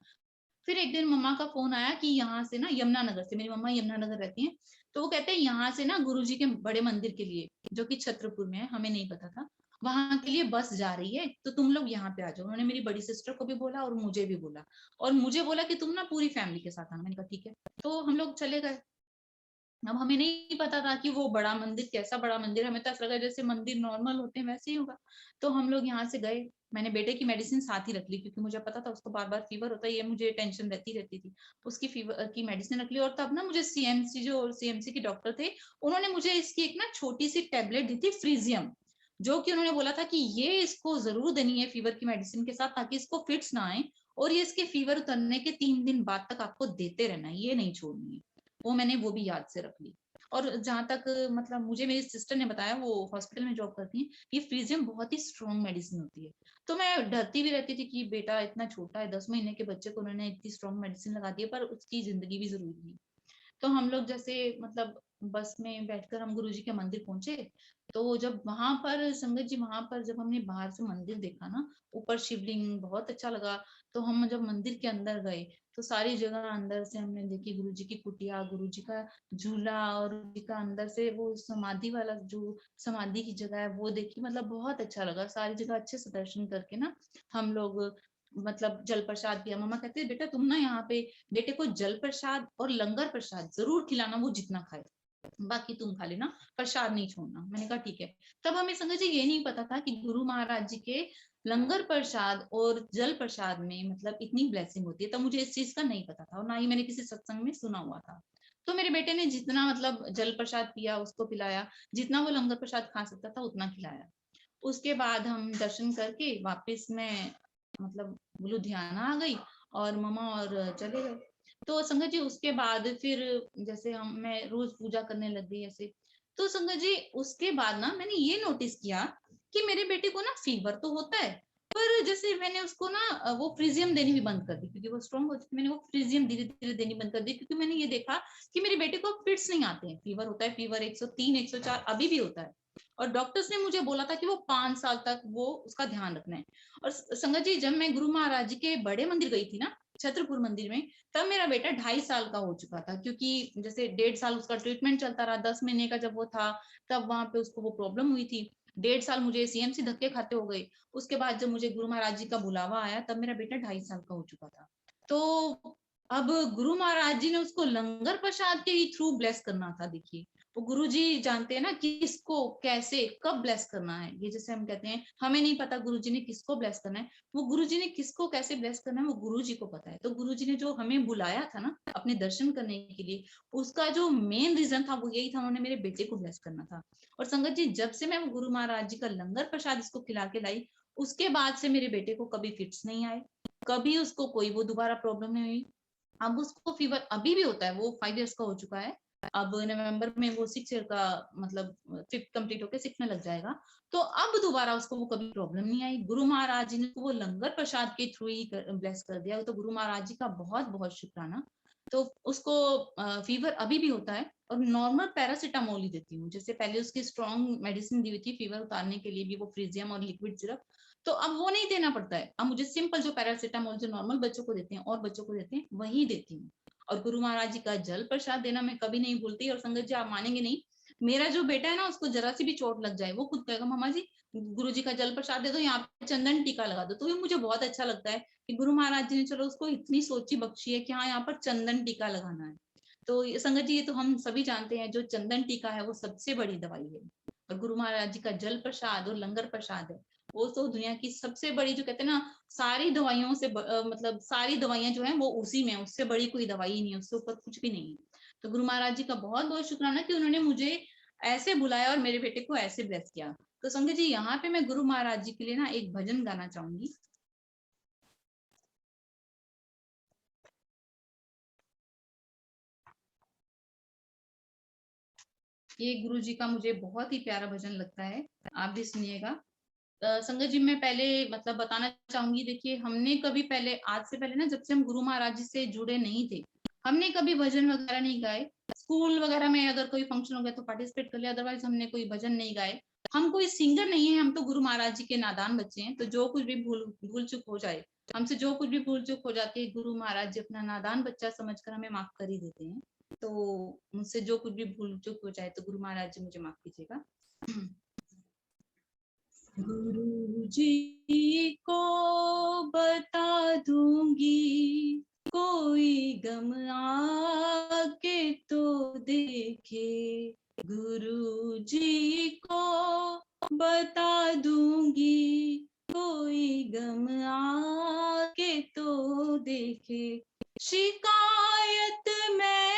फिर एक दिन मम्मा का फोन आया कि यहाँ से ना यमुनानगर से, मेरी मम्मा यमुनानगर रहती हैं, तो वो कहते हैं यहाँ से ना गुरुजी के बड़े मंदिर के लिए, जो कि छत्रपुर में है, हमें नहीं पता था, वहां के लिए बस जा रही है, तो तुम लोग यहाँ पे आ जाओ। उन्होंने मेरी बड़ी सिस्टर को भी बोला और मुझे भी बोला, और मुझे बोला कि तुम ना पूरी फैमिली के साथ आना। मैंने कहा ठीक है। तो हम लोग चले गए। अब हमें नहीं पता था कि वो बड़ा मंदिर कैसा बड़ा मंदिर, हमें तो ऐसा लगा जैसे मंदिर नॉर्मल होते हैं वैसे ही होगा। तो हम लोग यहाँ से गए। मैंने बेटे की मेडिसिन साथ ही रख ली, क्योंकि मुझे पता था उसको बार बार फीवर होता है, ये मुझे टेंशन रहती थी। उसकी फीवर की मेडिसिन रख ली, और तब ना मुझे सीएमसी जो सीएमसी के डॉक्टर थे, उन्होंने मुझे इसकी एक ना छोटी सी टेबलेट दी थी, फ्रीजियम, जो कि उन्होंने बोला था कि ये इसको जरूर देनी है फीवर की मेडिसिन के साथ, ताकि इसको फिट्स ना आए, और ये इसके फीवर उतरने के 3 दिन बाद तक आपको देते रहना है, ये नहीं छोड़नी है। वो भी याद से रख ली। और जहां तक मतलब मुझे मेरी सिस्टर ने बताया, वो हॉस्पिटल में जॉब करती हैं, ये फ्रीजियम बहुत ही स्ट्रॉन्ग मेडिसिन होती है। तो मैं डरती भी रहती थी कि बेटा इतना छोटा है, 10 महीने के बच्चे को उन्होंने इतनी स्ट्रॉन्ग मेडिसिन लगा दी है, पर उसकी जिंदगी भी जरूरी है। तो हम लोग जैसे मतलब बस में बैठकर हम गुरुजी के मंदिर पहुंचे। तो जब वहां पर संगत जी, वहां पर जब हमने बाहर से मंदिर देखा ना, ऊपर शिवलिंग बहुत अच्छा लगा। तो हम जब मंदिर के अंदर गए, तो सारी जगह अंदर से हमने देखी गुरुजी की कुटिया, गुरुजी का झूला, और गुरुजी का अंदर से वो समाधि वाला जो समाधि की जगह है वो देखी। मतलब बहुत अच्छा लगा, सारी जगह अच्छे से दर्शन करके ना हम लोग मतलब जल प्रसाद दिया। मम्मा कहते हैं बेटा तुम ना यहाँ पे बेटे को जल प्रसाद और लंगर प्रसाद जरूर खिलाना, वो जितना खाए, बाकी तुम खा लेना, प्रसाद नहीं छोड़ना। मैंने कहा ठीक है। तब हमें संगत जी ये नहीं पता था कि गुरु महाराज जी के लंगर प्रसाद और जल प्रसाद में मतलब इतनी ब्लेसिंग होती है। तब मुझे इस चीज का नहीं पता था, और ना ही मैंने किसी सत्संग में सुना हुआ था। तो मेरे बेटे ने जितना मतलब जल प्रसाद पिया उसको पिलाया, जितना वो लंगर प्रसाद खा सकता था उतना खिलाया। उसके बाद हम दर्शन करके वापस मैं मतलब लुधियाना आ गई, और मम्मा और चले गए। तो संगत जी उसके बाद फिर जैसे मैं रोज पूजा करने लग गई ऐसे। तो संगत जी उसके बाद ना मैंने ये नोटिस किया कि मेरे बेटे को ना फीवर तो होता है, पर जैसे मैंने उसको ना वो फ्रीजियम देनी भी बंद कर दी, क्योंकि वो स्ट्रॉन्ग होती थी। मैंने वो फ्रीजियम धीरे धीरे देनी बंद कर दी, क्योंकि मैंने ये देखा कि मेरे बेटे को फिट्स नहीं आते हैं, फीवर होता है, फीवर 103 104 अभी भी होता है। और डॉक्टर्स ने मुझे बोला था कि वो 5 साल तक वो उसका ध्यान रखना है। और संगत जी जब मैं गुरु महाराज जी के बड़े मंदिर गई थी ना, छत्रपुर मंदिर में, तब मेरा बेटा 2.5 साल का हो चुका था, क्योंकि जैसे 1.5 साल उसका ट्रीटमेंट चलता रहा। 10 महीने का जब वो था, तब वहां पे उसको वो प्रॉब्लम हुई थी। 1.5 साल मुझे सीएमसी धक्के खाते हो गए। उसके बाद जब मुझे गुरु महाराज जी का बुलावा आया, तब मेरा बेटा 2.5 साल का हो चुका था। तो अब गुरु महाराज जी ने उसको लंगर प्रसाद के ही थ्रू ब्लेस करना था। देखिए, वो गुरु जी जानते हैं ना किसको कैसे कब ब्लेस करना है। ये जैसे हम कहते हैं हमें नहीं पता गुरु जी ने किसको ब्लेस करना है, वो गुरु जी ने किसको कैसे ब्लेस करना है वो गुरु जी को पता है। तो गुरु जी ने जो हमें बुलाया था ना अपने दर्शन करने के लिए, उसका जो मेन रीजन था वो यही था, उन्होंने मेरे बेटे को ब्लेस करना था। और संगत जी, जब से मैं वो गुरु महाराज जी का लंगर प्रसाद इसको खिला के लाई, उसके बाद से मेरे बेटे को कभी फिट्स नहीं आए, कभी उसको कोई वो दोबारा प्रॉब्लम नहीं हुई। अब उसको फीवर अभी भी होता है, वो 5 इयर्स का हो चुका है। अब नवंबर में वो 6 ईयर का मतलब 5th कंप्लीट होकर 6 में लग जाएगा। तो अब दोबारा उसको वो कभी प्रॉब्लम नहीं आई। गुरु महाराज जी ने वो लंगर प्रसाद के थ्रू ही ब्लेस कर दिया। तो गुरु महाराज जी का बहुत बहुत शुक्राना। तो उसको फीवर अभी भी होता है और नॉर्मल पैरासिटामोल ही देती हूँ। जैसे पहले उसकी स्ट्रॉन्ग मेडिसिन दी हुई थी फीवर उतारने के लिए भी, वो फ्रीजियम और लिक्विड सिरप, तो अब वो नहीं देना पड़ता है। अब मुझे सिंपल जो पैरासिटामोल जो नॉर्मल बच्चों को देते हैं और बच्चों को देते हैं वही देती हूँ। और गुरु महाराज जी का जल प्रसाद देना मैं कभी नहीं भूलती। और संगत जी आप मानेंगे नहीं, मेरा जो बेटा है ना उसको जरा सी भी चोट लग जाए वो खुद कहेगा मामा जी गुरु जी का जल प्रसाद दे दो, यहाँ पे चंदन टीका लगा दो। तो ये मुझे बहुत अच्छा लगता है कि गुरु महाराज जी ने चलो उसको इतनी सोची बख्शी है कि हाँ यहाँ पर चंदन टीका लगाना है। तो संगत जी ये तो हम सभी जानते हैं जो चंदन टीका है वो सबसे बड़ी दवाई है। और गुरु महाराज जी का जल प्रसाद और लंगर प्रसाद है वो तो दुनिया की सबसे बड़ी, जो कहते हैं ना सारी दवाइयों से मतलब सारी दवाइयां जो है वो उसी में, उससे बड़ी कोई दवाई ही नहीं है, उससे ऊपर कुछ भी नहीं है। तो गुरु महाराज जी का बहुत बहुत शुक्राना कि उन्होंने मुझे ऐसे बुलाया और मेरे बेटे को ऐसे ब्लेस किया। तो संगत जी यहाँ पे मैं गुरु महाराज जी के लिए ना एक भजन गाना चाहूंगी। ये गुरु जी का मुझे बहुत ही प्यारा भजन लगता है, आप भी सुनिएगा। संगत जी मैं पहले मतलब बताना चाहूंगी, देखिए हमने कभी पहले, आज से पहले ना जब से हम गुरु महाराज जी से जुड़े नहीं थे, हमने कभी भजन वगैरह नहीं गाए। स्कूल वगैरह में अगर कोई फंक्शन हो गया तो पार्टिसिपेट कर लिया, अदरवाइज हमने कोई भजन नहीं गाए। हम कोई सिंगर नहीं है, हम तो गुरु महाराज जी के नादान बच्चे हैं। तो जो कुछ भी भूल भूल चूक हो जाए, हमसे जो कुछ भी भूल चूक हो जाती है, गुरु महाराज जी अपना नादान बच्चा समझकर हमें माफ कर ही देते हैं। तो मुझसे जो कुछ भी भूल चूक हो जाए तो गुरु महाराज जी मुझे माफ कीजिएगा। गुरु जी को बता दूंगी, कोई गम आके तो देखे। गुरु जी को बता दूंगी, कोई गम आके तो देखे। शिकायत मैं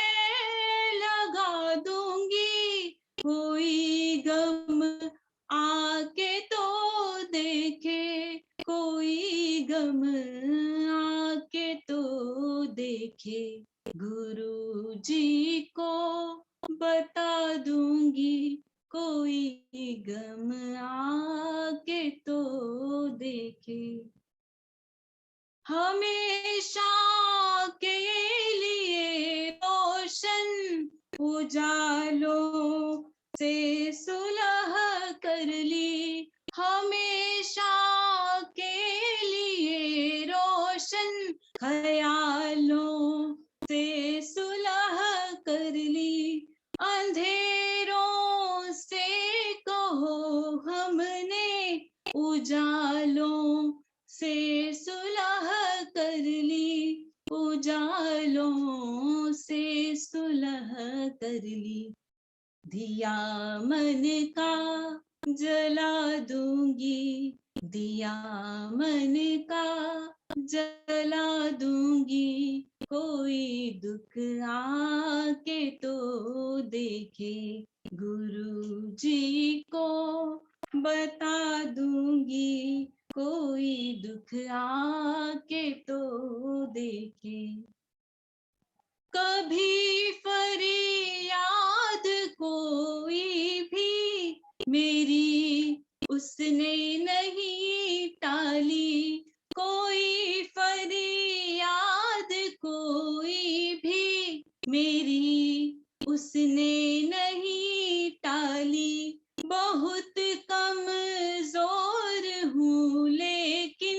लगा दूंगी, कोई गम आके तो देखे। कोई गम आके तो देखे। गुरु जी को बता दूंगी, कोई गम आके तो देखे। हमेशा के लिए रोशन उजालों से सुलह कर ली। हमेशा के लिए रोशन ख्यालों से सुलह कर ली। अंधेरों से कहो हमने उजालों से सुलह कर ली। उजालों से सुलह कर ली। दिया मन का जला दूंगी, दिया मन का जला दूंगी। कोई दुख आके तो देखे। गुरु जी को बता दूंगी, कोई दुख आके तो देखे। कभी फरियाद कोई भी मेरी उसने नहीं टाली। कोई फरियाद कोई भी मेरी उसने नहीं टाली। बहुत कमजोर हूँ लेकिन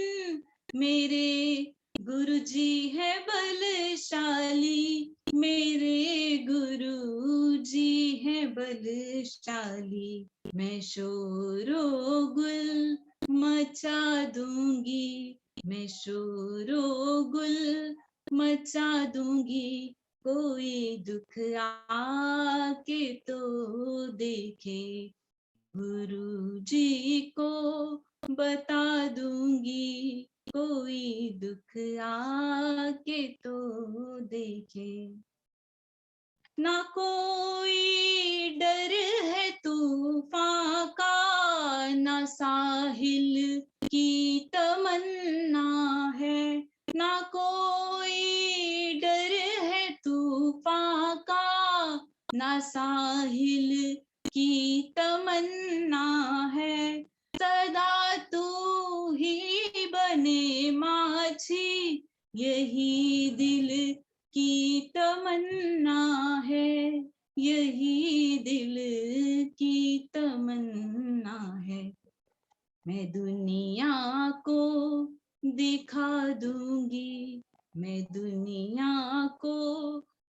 मेरे गुरु जी है बलशाली। मेरे गुरु जी है बलशाली। मैं शोरो गुल मचा दूंगी, मैं शोरो गुल मचा दूंगी, कोई दुख आके तो देखे, गुरु जी को बता दूंगी, कोई दुख आके तो देखे। ना कोई डर है तूफान का, ना साहिल की तमन्ना है, ना कोई डर है तूफान का, ना साहिल की तमन्ना है, सदा तू ही बने माझी, यही दिल की तमन्ना है, यही दिल की तमन्ना है। मैं दुनिया को दिखा दूंगी, मैं दुनिया को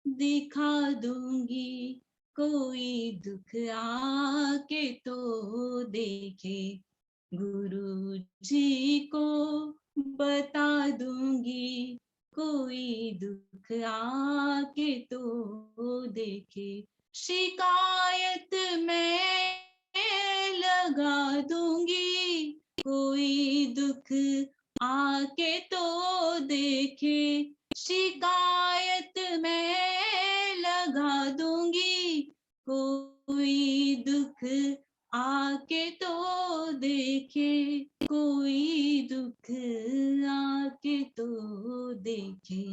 दिखा दूंगी, कोई दुख आके तो देखे, गुरु जी को बता दूंगी, कोई दुख आके तो देखे। शिकायत मैं लगा दूंगी, कोई दुख आके तो देखे, शिकायत मैं लगा दूंगी, कोई दुख आके तो देखे, कोई दुख आके तो देखे,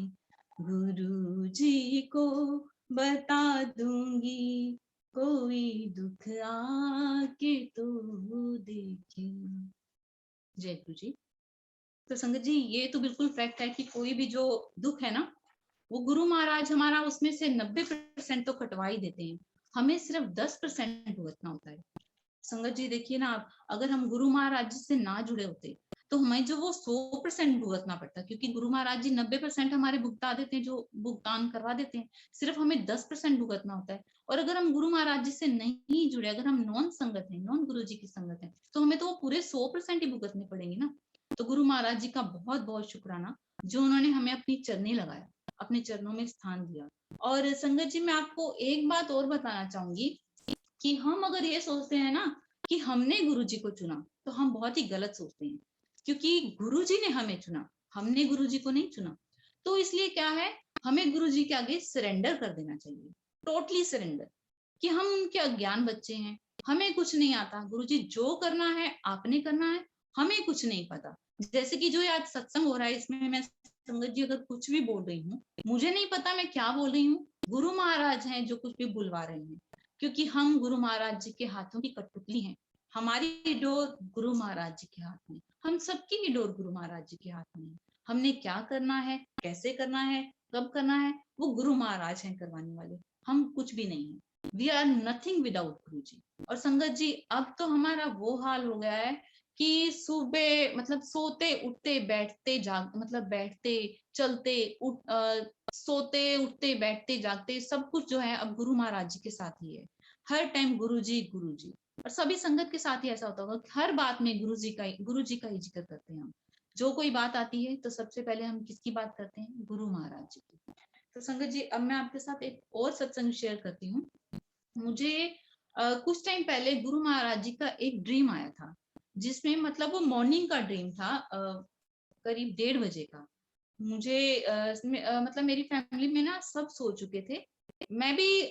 गुरु जी को बता दूंगी, कोई दुख आके तो देखे। जय गुरु जी। तो संगत जी, ये तो बिल्कुल फैक्ट है कि कोई भी जो दुख है ना, वो गुरु महाराज हमारा उसमें से 90% तो कटवा ही देते हैं, हमें सिर्फ 10% भुगतना होता है। संगत जी देखिए ना, आप अगर हम गुरु महाराज जी से ना जुड़े होते तो हमें जो वो 100% भुगतना पड़ता, क्योंकि गुरु महाराज जी 90% हमारे भुगता देते हैं, जो भुगतान करवा देते हैं, सिर्फ हमें 10% भुगतना होता है। और अगर हम गुरु महाराज जी से नहीं जुड़े, अगर हम नॉन संगत है, नॉन गुरु जी की संगत है, तो हमें तो वो पूरे 100% ही भुगतने पड़ेंगे ना। तो गुरु महाराज जी का बहुत बहुत शुक्राना, जो उन्होंने हमें अपनी चरनी लगाया, अपने चरणों में स्थान दिया। और संगत जी, मैं आपको एक बात और बताना चाहूंगी कि हम अगर ये सोचते हैं ना कि हमने गुरुजी को चुना, तो हम बहुत ही गलत सोचते हैं, क्योंकि गुरुजी ने हमें चुना, हमने गुरुजी को नहीं चुना। तो इसलिए क्या है, हमें गुरुजी के आगे सरेंडर कर देना चाहिए, टोटली सरेंडर, कि हम उनके अज्ञान बच्चे हैं, हमें कुछ नहीं आता, गुरुजी जो करना है आपने करना है, हमें कुछ नहीं पता। जैसे कि जो आज सत्संग हो रहा है, इसमें मैं संगत जी अगर कुछ भी बोल रही हूँ, मुझे नहीं पता मैं क्या बोल रही हूँ, गुरु महाराज हैं जो कुछ भी बुलवा रहे हैं, क्योंकि हम गुरु महाराज जी के हाथों की कठपुतली हैं। हमारी डोर गुरु महाराज जी के हाथ में, हम सबकी ही डोर गुरु महाराज जी के हाथ में है। हमने क्या करना है, कैसे करना है, कब करना है, वो गुरु महाराज हैं करवाने वाले, हम कुछ भी नहीं है। वी आर नथिंग विदाउट गुरु जी। और संगत जी, अब तो हमारा वो हाल हो गया है कि सुबह मतलब सोते उठते बैठते जाग मतलब बैठते चलते सोते उठते बैठते जागते सब कुछ जो है अब गुरु महाराज जी के साथ ही है। हर टाइम गुरु जी गुरु जी। और सभी संगत के साथ ही ऐसा होता होगा कि हर बात में गुरु जी का ही जिक्र करते हैं हम। जो कोई बात आती है तो सबसे पहले हम किसकी बात करते हैं, गुरु महाराज जी की। तो संगत जी, अब मैं आपके साथ एक और सत्संग शेयर करती हूँ। मुझे कुछ टाइम पहले गुरु महाराज जी का एक ड्रीम आया था, जिसमें मतलब वो मॉर्निंग का ड्रीम था, करीब 1:30 बजे का। मुझे मतलब मेरी फैमिली में ना सब सो चुके थे, मैं भी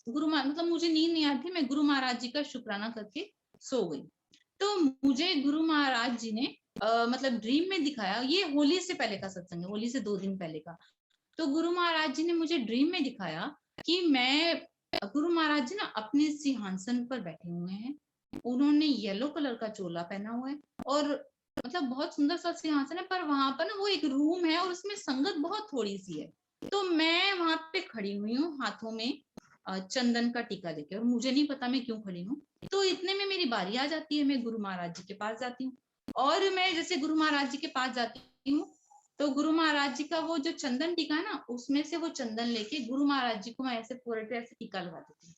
मतलब मुझे नींद नहीं आ रही थी, मैं गुरु महाराज जी का शुक्राना करके सो गई। तो मुझे गुरु महाराज जी ने मतलब ड्रीम में दिखाया, ये होली से पहले का सत्संग है, होली से 2 दिन पहले का। तो गुरु महाराज जी ने मुझे ड्रीम में दिखाया कि मैं गुरु महाराज जी ना अपने सिंहासन पर बैठे हुए हैं, उन्होंने येलो कलर का चोला पहना हुआ है, और मतलब बहुत सुंदर सा सिंहासन है, पर वहां पर ना वो एक रूम है और उसमें संगत बहुत थोड़ी सी है। तो मैं वहां पे खड़ी हुई हूँ, हाथों में चंदन का टीका लेके, और मुझे नहीं पता मैं क्यों खड़ी हूँ। तो इतने में मेरी बारी आ जाती है, मैं गुरु महाराज जी के पास जाती हूँ, और मैं जैसे गुरु महाराज जी के पास जाती हूँ, तो गुरु महाराज जी का वो जो चंदन टीका है ना, उसमें से वो चंदन लेके गुरु महाराज जी को मैं ऐसे पूरे पे ऐसे टीका लगा देती हूँ।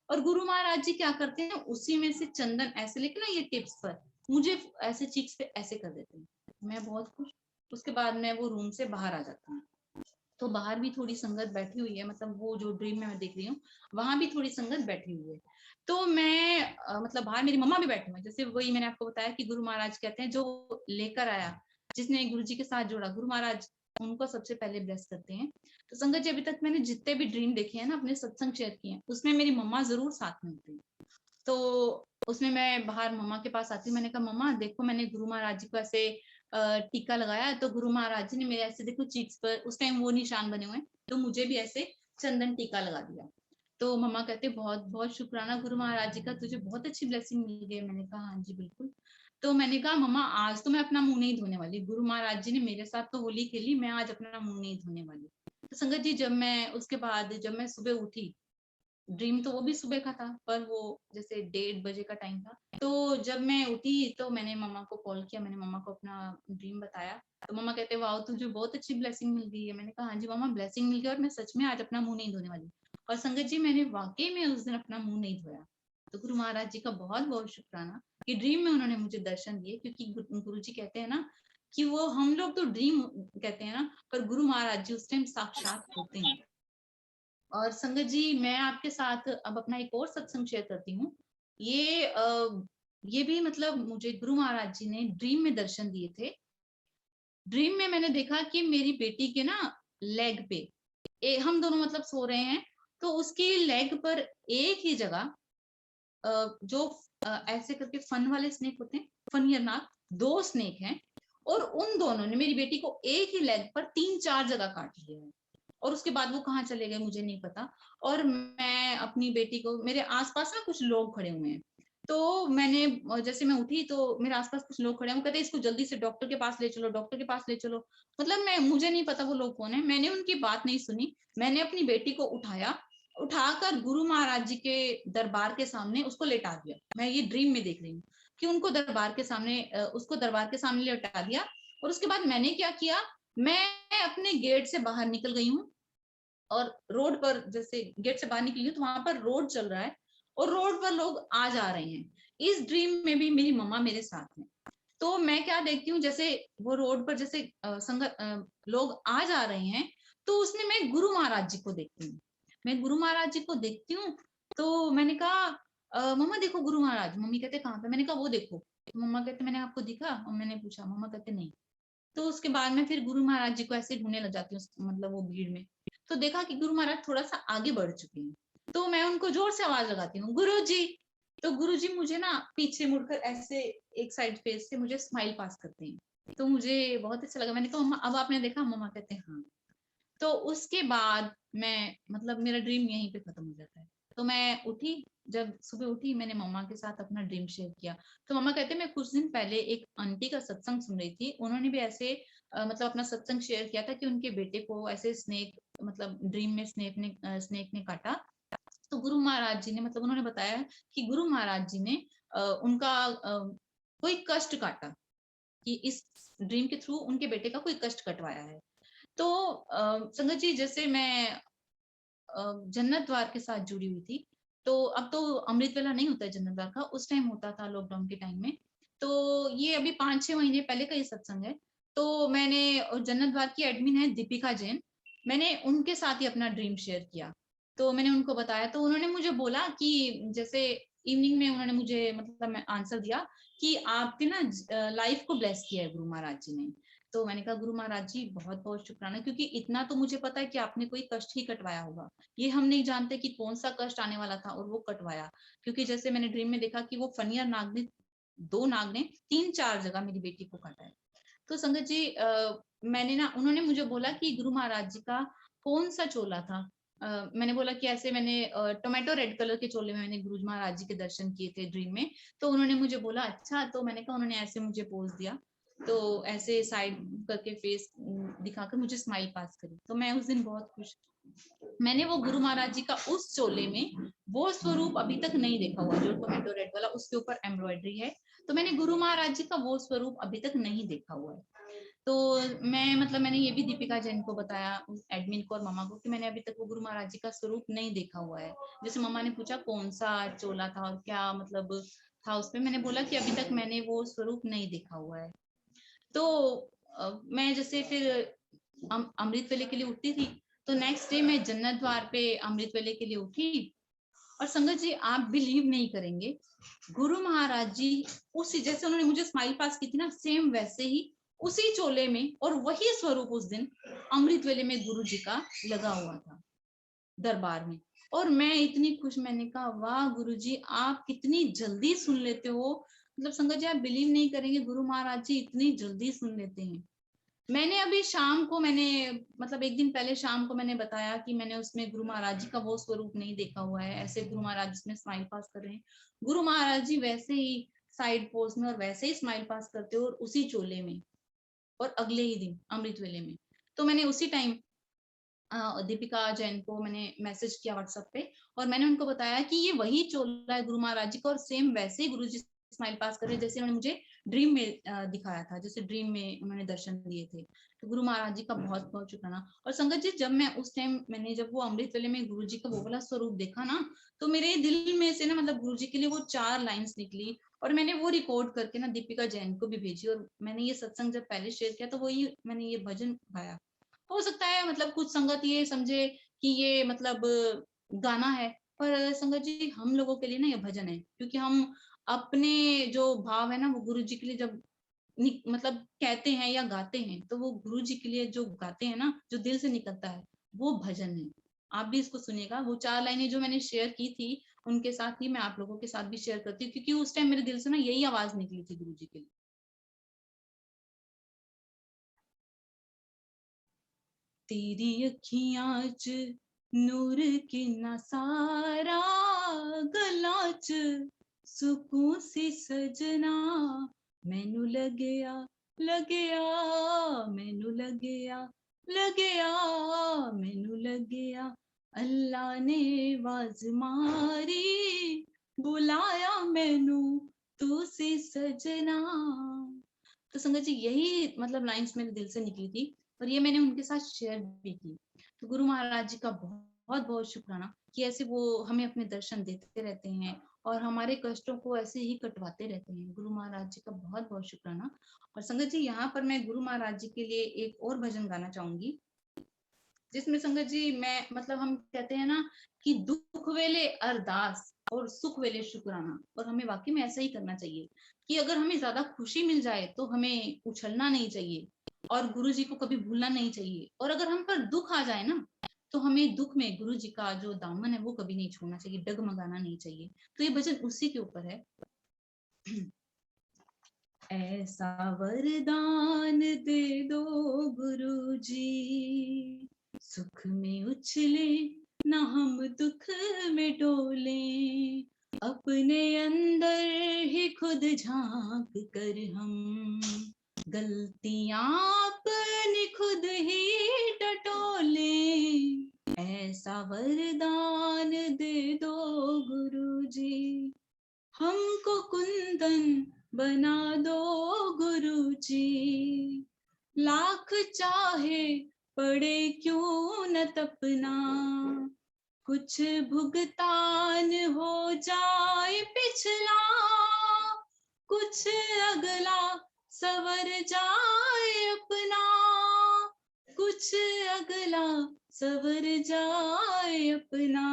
और गुरु महाराज जी क्या करते हैं, उसी में से चंदन ऐसे लेके ना ये टिप्स पर मुझे ऐसे चीक्स पे ऐसे कर देते हैं। मैं बहुत खुश, उसके बाद मैं वो रूम से बाहर आ जाती हूँ। तो बाहर भी थोड़ी संगत बैठी हुई है, मतलब वो जो ड्रीम में मैं देख रही हूँ वहां भी थोड़ी संगत बैठी हुई है। तो मैं मतलब बाहर मेरी मम्मा भी बैठी हुई है, जैसे वही मैंने आपको बताया कि गुरु महाराज कहते हैं जो लेकर आया, जिसने गुरु जी के साथ जोड़ा, गुरु महाराज उनको सबसे पहले ब्लेस करते हैं। तो संगत जी, अभी तक मैंने जितने भी ड्रीम देखे हैं ना, अपने सत्संग शेयर किए हैं, उसमें मेरी मम्मा जरूर साथ में होती है। तो उसमें मैं बाहर मम्मा के पास आती हूँ, मैंने कहा मम्मा देखो मैंने गुरु महाराज जी को ऐसे टीका लगाया, तो गुरु महाराज जी ने मेरे ऐसे देखो चीक्स पर, उस टाइम वो निशान बने हुए हैं, तो मुझे भी ऐसे चंदन टीका लगा दिया। तो मम्मा कहते बहुत बहुत शुक्राना गुरु महाराज जी का, तुझे बहुत अच्छी ब्लेसिंग मिल गई। मैंने कहा हाँ जी बिल्कुल। तो मैंने कहा मम्मा आज तो मैं अपना मुंह नहीं धोने वाली, गुरु महाराज जी ने मेरे साथ तो होली खेली, मैं आज अपना मुंह नहीं धोने वाली। तो संगत जी, जब मैं उसके बाद जब मैं सुबह उठी, ड्रीम तो वो भी सुबह का था, पर वो जैसे 1:30 बजे का टाइम था। तो जब मैं उठी तो मैंने मम्मा को कॉल किया, मैंने मम्मा को अपना ड्रीम बताया। तो मम्मा कहते वाह तुझे बहुत अच्छी ब्लेसिंग मिल गई है। मैंने कहा हाँ जी मम्मा, ब्लेसिंग मिल गई और मैं सच में आज अपना मुंह नहीं धोने वाली। और संगत जी, मैंने वाकई में उस दिन अपना मुंह नहीं धोया। तो गुरु महाराज जी का बहुत बहुत शुक्राना कि ड्रीम में उन्होंने मुझे दर्शन दिए, क्योंकि गुरु जी कहते हैं ना कि वो, हम लोग तो ड्रीम कहते हैं ना, पर गुरु महाराज जी उस टाइम साक्षात होते हैं। और संगत जी, मैं आपके साथ अब अपना एक और सत्संग शेयर करती हूँ। ये भी मतलब मुझे गुरु महाराज जी ने ड्रीम में दर्शन दिए थे। ड्रीम में मैंने देखा कि मेरी बेटी के ना लेग पे, हम दोनों मतलब सो रहे हैं, तो उसकी लेग पर एक ही जगह जो ऐसे करके फन वाले स्नेक होते हैं, फन या नाक, 2 स्नेक हैं, और उन दोनों ने मेरी बेटी को एक ही लेग पर 3-4 जगह काट लिया है। और उसके बाद वो कहाँ चले गए मुझे नहीं पता। और मैं अपनी बेटी को, मेरे आसपास ना कुछ लोग खड़े हुए हैं, तो मैंने जैसे मैं उठी तो मेरे आसपास कुछ लोग खड़े हैं, वो कहते इसको जल्दी से डॉक्टर के पास ले चलो, डॉक्टर के पास ले चलो। मतलब मैं, मुझे नहीं पता वो लोग कौन है, मैंने उनकी बात नहीं सुनी। मैंने अपनी बेटी को उठाया, उठाकर गुरु महाराज जी के दरबार के सामने उसको लेटा दिया। मैं ये ड्रीम में देख रही हूँ कि उनको दरबार के सामने, उसको दरबार के सामने लेटा दिया। और उसके बाद मैंने क्या किया, मैं अपने गेट से बाहर निकल गई हूँ, और रोड पर, जैसे गेट से बाहर निकली हूँ तो वहां पर रोड चल रहा है, और रोड पर लोग आ जा रहे हैं। इस ड्रीम में भी मेरी मम्मा मेरे साथ है। तो मैं क्या देखती हूँ, जैसे वो रोड पर जैसे संगत लोग आ जा रहे हैं, तो उसमें मैं गुरु महाराज जी को देखती हूँ। मैं गुरु महाराज जी को देखती हूँ। तो मैंने कहा मम्मा देखो गुरु महाराज। मम्मी कहते कहाँ पे? मैंने कहा वो देखो। तो मम्मा कहते मैंने आपको दिखा? और मैंने पूछा, मम्मा कहते नहीं। तो उसके बाद में फिर गुरु महाराज जी को ऐसे ढूंढने लग जाती हूँ, मतलब वो भीड़ में। तो देखा कि गुरु महाराज थोड़ा सा आगे बढ़ चुके हैं। तो मैं उनको जोर से आवाज लगाती हूँ, गुरु जी। तो गुरु जी मुझे ना पीछे मुड़कर ऐसे एक साइड फेस से मुझे स्माइल पास करते हैं। तो मुझे बहुत अच्छा लगा। मैंने कहा मम्मा अब आपने देखा? मम्मा कहते हैं हाँ। तो उसके बाद मैं, मतलब मेरा ड्रीम यहीं पे खत्म हो जाता है। तो मैं उठी, जब सुबह उठी मैंने मम्मा के साथ अपना ड्रीम शेयर किया। तो मम्मा कहते मैं कुछ दिन पहले एक आंटी का सत्संग सुन रही थी, उन्होंने भी ऐसे मतलब अपना सत्संग शेयर किया था कि उनके बेटे को ऐसे स्नेक, मतलब ड्रीम में स्नेक ने काटा। तो गुरु महाराज जी ने, मतलब उन्होंने बताया कि गुरु महाराज जी ने उनका कोई कष्ट काटा, कि इस ड्रीम के थ्रू उनके बेटे का कोई कष्ट कटवाया है। तो संगत जी, जैसे मैं जन्नत द्वार के साथ जुड़ी हुई थी, तो अब तो अमृत वेला नहीं होता है जन्नत द्वार का, उस टाइम होता था लॉकडाउन के टाइम में। तो ये अभी 5-6 महीने पहले का ये सत्संग है। तो मैंने, जन्नत द्वार की एडमिन है दीपिका जैन, मैंने उनके साथ ही अपना ड्रीम शेयर किया। तो मैंने उनको बताया, तो उन्होंने मुझे बोला कि जैसे इवनिंग में उन्होंने मुझे मतलब आंसर दिया कि आपके ना लाइफ को ब्लेस किया है गुरु महाराज जी ने। तो मैंने कहा गुरु महाराज जी बहुत बहुत शुक्राना, क्योंकि इतना तो मुझे पता है कि आपने कोई कष्ट ही कटवाया होगा, ये हम नहीं जानते कि कौन सा कष्ट आने वाला था और वो कटवाया। क्योंकि जैसे मैंने ड्रीम में देखा कि वो फनियर नाग ने, 2 नाग ने 3-4 जगह मेरी बेटी को काटा है। तो संगत जी, मैंने ना, उन्होंने मुझे बोला कि गुरु महाराज जी का कौन सा चोला था। मैंने बोला कि ऐसे मैंने टोमेटो रेड कलर के चोले में मैंने गुरु महाराज जी के दर्शन किए थे ड्रीम में। तो उन्होंने मुझे बोला अच्छा। तो मैंने कहा, उन्होंने ऐसे मुझे पोज दिया, तो ऐसे साइड करके फेस दिखाकर मुझे स्माइल पास करी। तो मैं उस दिन बहुत खुश, मैंने वो गुरु महाराज जी का उस चोले में वो स्वरूप अभी तक नहीं देखा हुआ, जो टोमेटो रेड वाला उसके ऊपर एम्ब्रॉयडरी है। तो मैंने गुरु महाराज जी का वो स्वरूप अभी तक नहीं देखा हुआ है। तो मैं, मतलब मैंने ये भी दीपिका जैन को बताया, उस एडमिन को और मम्मा को, कि मैंने अभी तक वो गुरु महाराज जी का स्वरूप नहीं देखा हुआ है। जैसे मम्मा ने पूछा कौन सा चोला था और क्या मतलब था उसपे, मैंने बोला कि अभी तक मैंने वो स्वरूप नहीं देखा हुआ है। तो मैं जैसे फिर अमृत वेले के लिए उठती थी। तो नेक्स्ट डे मैं जन्नत द्वार पे अमृत वेले के लिए उठी। और संगत जी आप बिलीव नहीं करेंगे, गुरु महाराज जी उसी जैसे उन्होंने मुझे स्माइल पास की थी ना, सेम वैसे ही उसी चोले में और वही स्वरूप उस दिन अमृत वेले में गुरु जी का लगा हुआ था दरबार में। और मैं इतनी खुश, मैंने कहा वाह गुरु जी आप कितनी जल्दी सुन लेते हो। मतलब संगत जी आप बिलीव नहीं करेंगे, गुरु महाराज जी इतनी जल्दी सुन लेते हैं। मैंने अभी शाम को मतलब एक दिन पहले शाम को मैंने बताया कि मैंने उसमें गुरु महाराज जी का वो स्वरूप नहीं देखा हुआ है, ऐसे गुरु महाराज इसमें स्माइल पास कर रहे हैं। गुरु महाराज जी वैसे ही साइड पोज में और वैसे ही स्माइल पास करते हो और उसी चोले में और अगले ही दिन अमृत वेले में। तो मैंने उसी टाइम दीपिका जैन को मैंने मैसेज किया व्हाट्सएप पे और मैंने उनको बताया कि ये वही चोला है गुरु महाराज जी का और सेम वैसे ही गुरु जी स्माइल पास कर रहे हैं जैसे उन्होंने मुझे ड्रीम में दिखाया था, जैसे ड्रीम में उन्होंने दर्शन दिए थे। तो गुरु महाराज जी का बहुत बहुत शुक्राना। और संगत जी जब मैं उस टाइम मैंने जब वो अमृत वेले में गुरु जी का वो वाला स्वरूप देखा ना, तो मेरे दिल में से ना मतलब गुरु जी के लिए वो 4 लाइन्स निकली और मैंने वो रिकॉर्ड करके ना दीपिका जैन को भी भेजी और मैंने ये सत्संग जब पहले शेयर किया तो वही मैंने ये भजन गाया। हो सकता है मतलब कुछ संगत ये समझे कि ये मतलब गाना है, पर संगत जी हम लोगों के लिए ना ये भजन है, क्योंकि हम अपने जो भाव है ना वो गुरु जी के लिए जब मतलब कहते हैं या गाते हैं तो वो गुरु जी के लिए जो गाते हैं ना, जो दिल से निकलता है वो भजन है। आप भी इसको सुनिएगा। वो 4 लाइनें जो मैंने शेयर की थी उनके साथ ही मैं आप लोगों के साथ भी शेयर करती हूँ, क्योंकि उस टाइम मेरे दिल से ना यही आवाज निकली थी गुरु जी के लिए। तेरी अखियां च नूर किन्ना सारा, गलां च सुकून सी सजना, मैनू लगया लगया मैनू लगया लगया मैनू लगया, अल्लाह ने आवाज मारी बुलाया मैनू तू सी सजना। तो संगत जी यही मतलब लाइंस मेरे दिल से निकली थी और ये मैंने उनके साथ शेयर भी की। तो गुरु महाराज जी का बहुत बहुत शुक्राना कि ऐसे वो हमें अपने दर्शन देते रहते हैं और हमारे कष्टों को ऐसे ही कटवाते रहते हैं। गुरु महाराज जी का बहुत बहुत शुक्राना। और संगत जी यहाँ पर मैं गुरु महाराज जी के लिए एक और भजन गाना चाहूंगी, जिसमें संगत जी मैं मतलब हम कहते हैं ना कि दुख वेले अरदास और सुख वेले शुक्राना, और हमें वाकई में ऐसा ही करना चाहिए कि अगर हमें ज्यादा खुशी मिल जाए तो हमें उछलना नहीं चाहिए और गुरु जी को कभी भूलना नहीं चाहिए, और अगर हम पर दुख आ जाए ना तो हमें दुख में गुरु जी का जो दामन है वो कभी नहीं छोड़ना चाहिए, डगमगाना नहीं चाहिए। तो ये भजन उसी के ऊपर है। ऐसा वरदान दे दो गुरु जी, सुख में उछले ना हम दुख में डोले, अपने अंदर ही खुद झांक कर हम गलतियां अपनी खुद ही टटोले। ऐसा वरदान दे दो गुरु जी, हमको कुंदन बना दो गुरु जी, लाख चाहे पड़े क्यों न तपना, कुछ भुगतान हो जाए पिछला, कुछ अगला सवर जाए अपना, कुछ अगला सवर जाए अपना।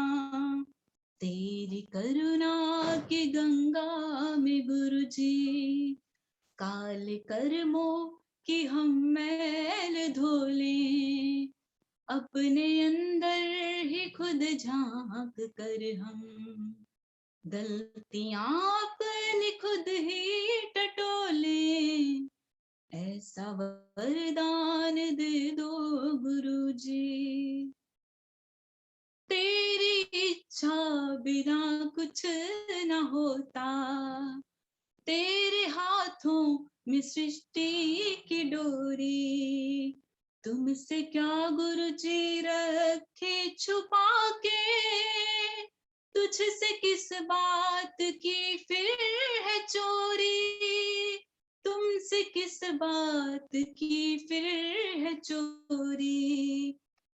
तेरी करुणा की गंगा में गुरु जी, काले कर्मों की हम मैल धोले, अपने अंदर ही खुद झांक कर हम गलतियां अपनी खुद ही टटोले। ऐसा वरदान दे दो गुरु जी, तेरी इच्छा बिना कुछ न होता, तेरे हाथों में सृष्टि की डोरी, तुमसे क्या गुरु जी रखे छुपा के, तुझसे किस बात की फिर है चोरी, तुमसे किस बात की फिर है चोरी,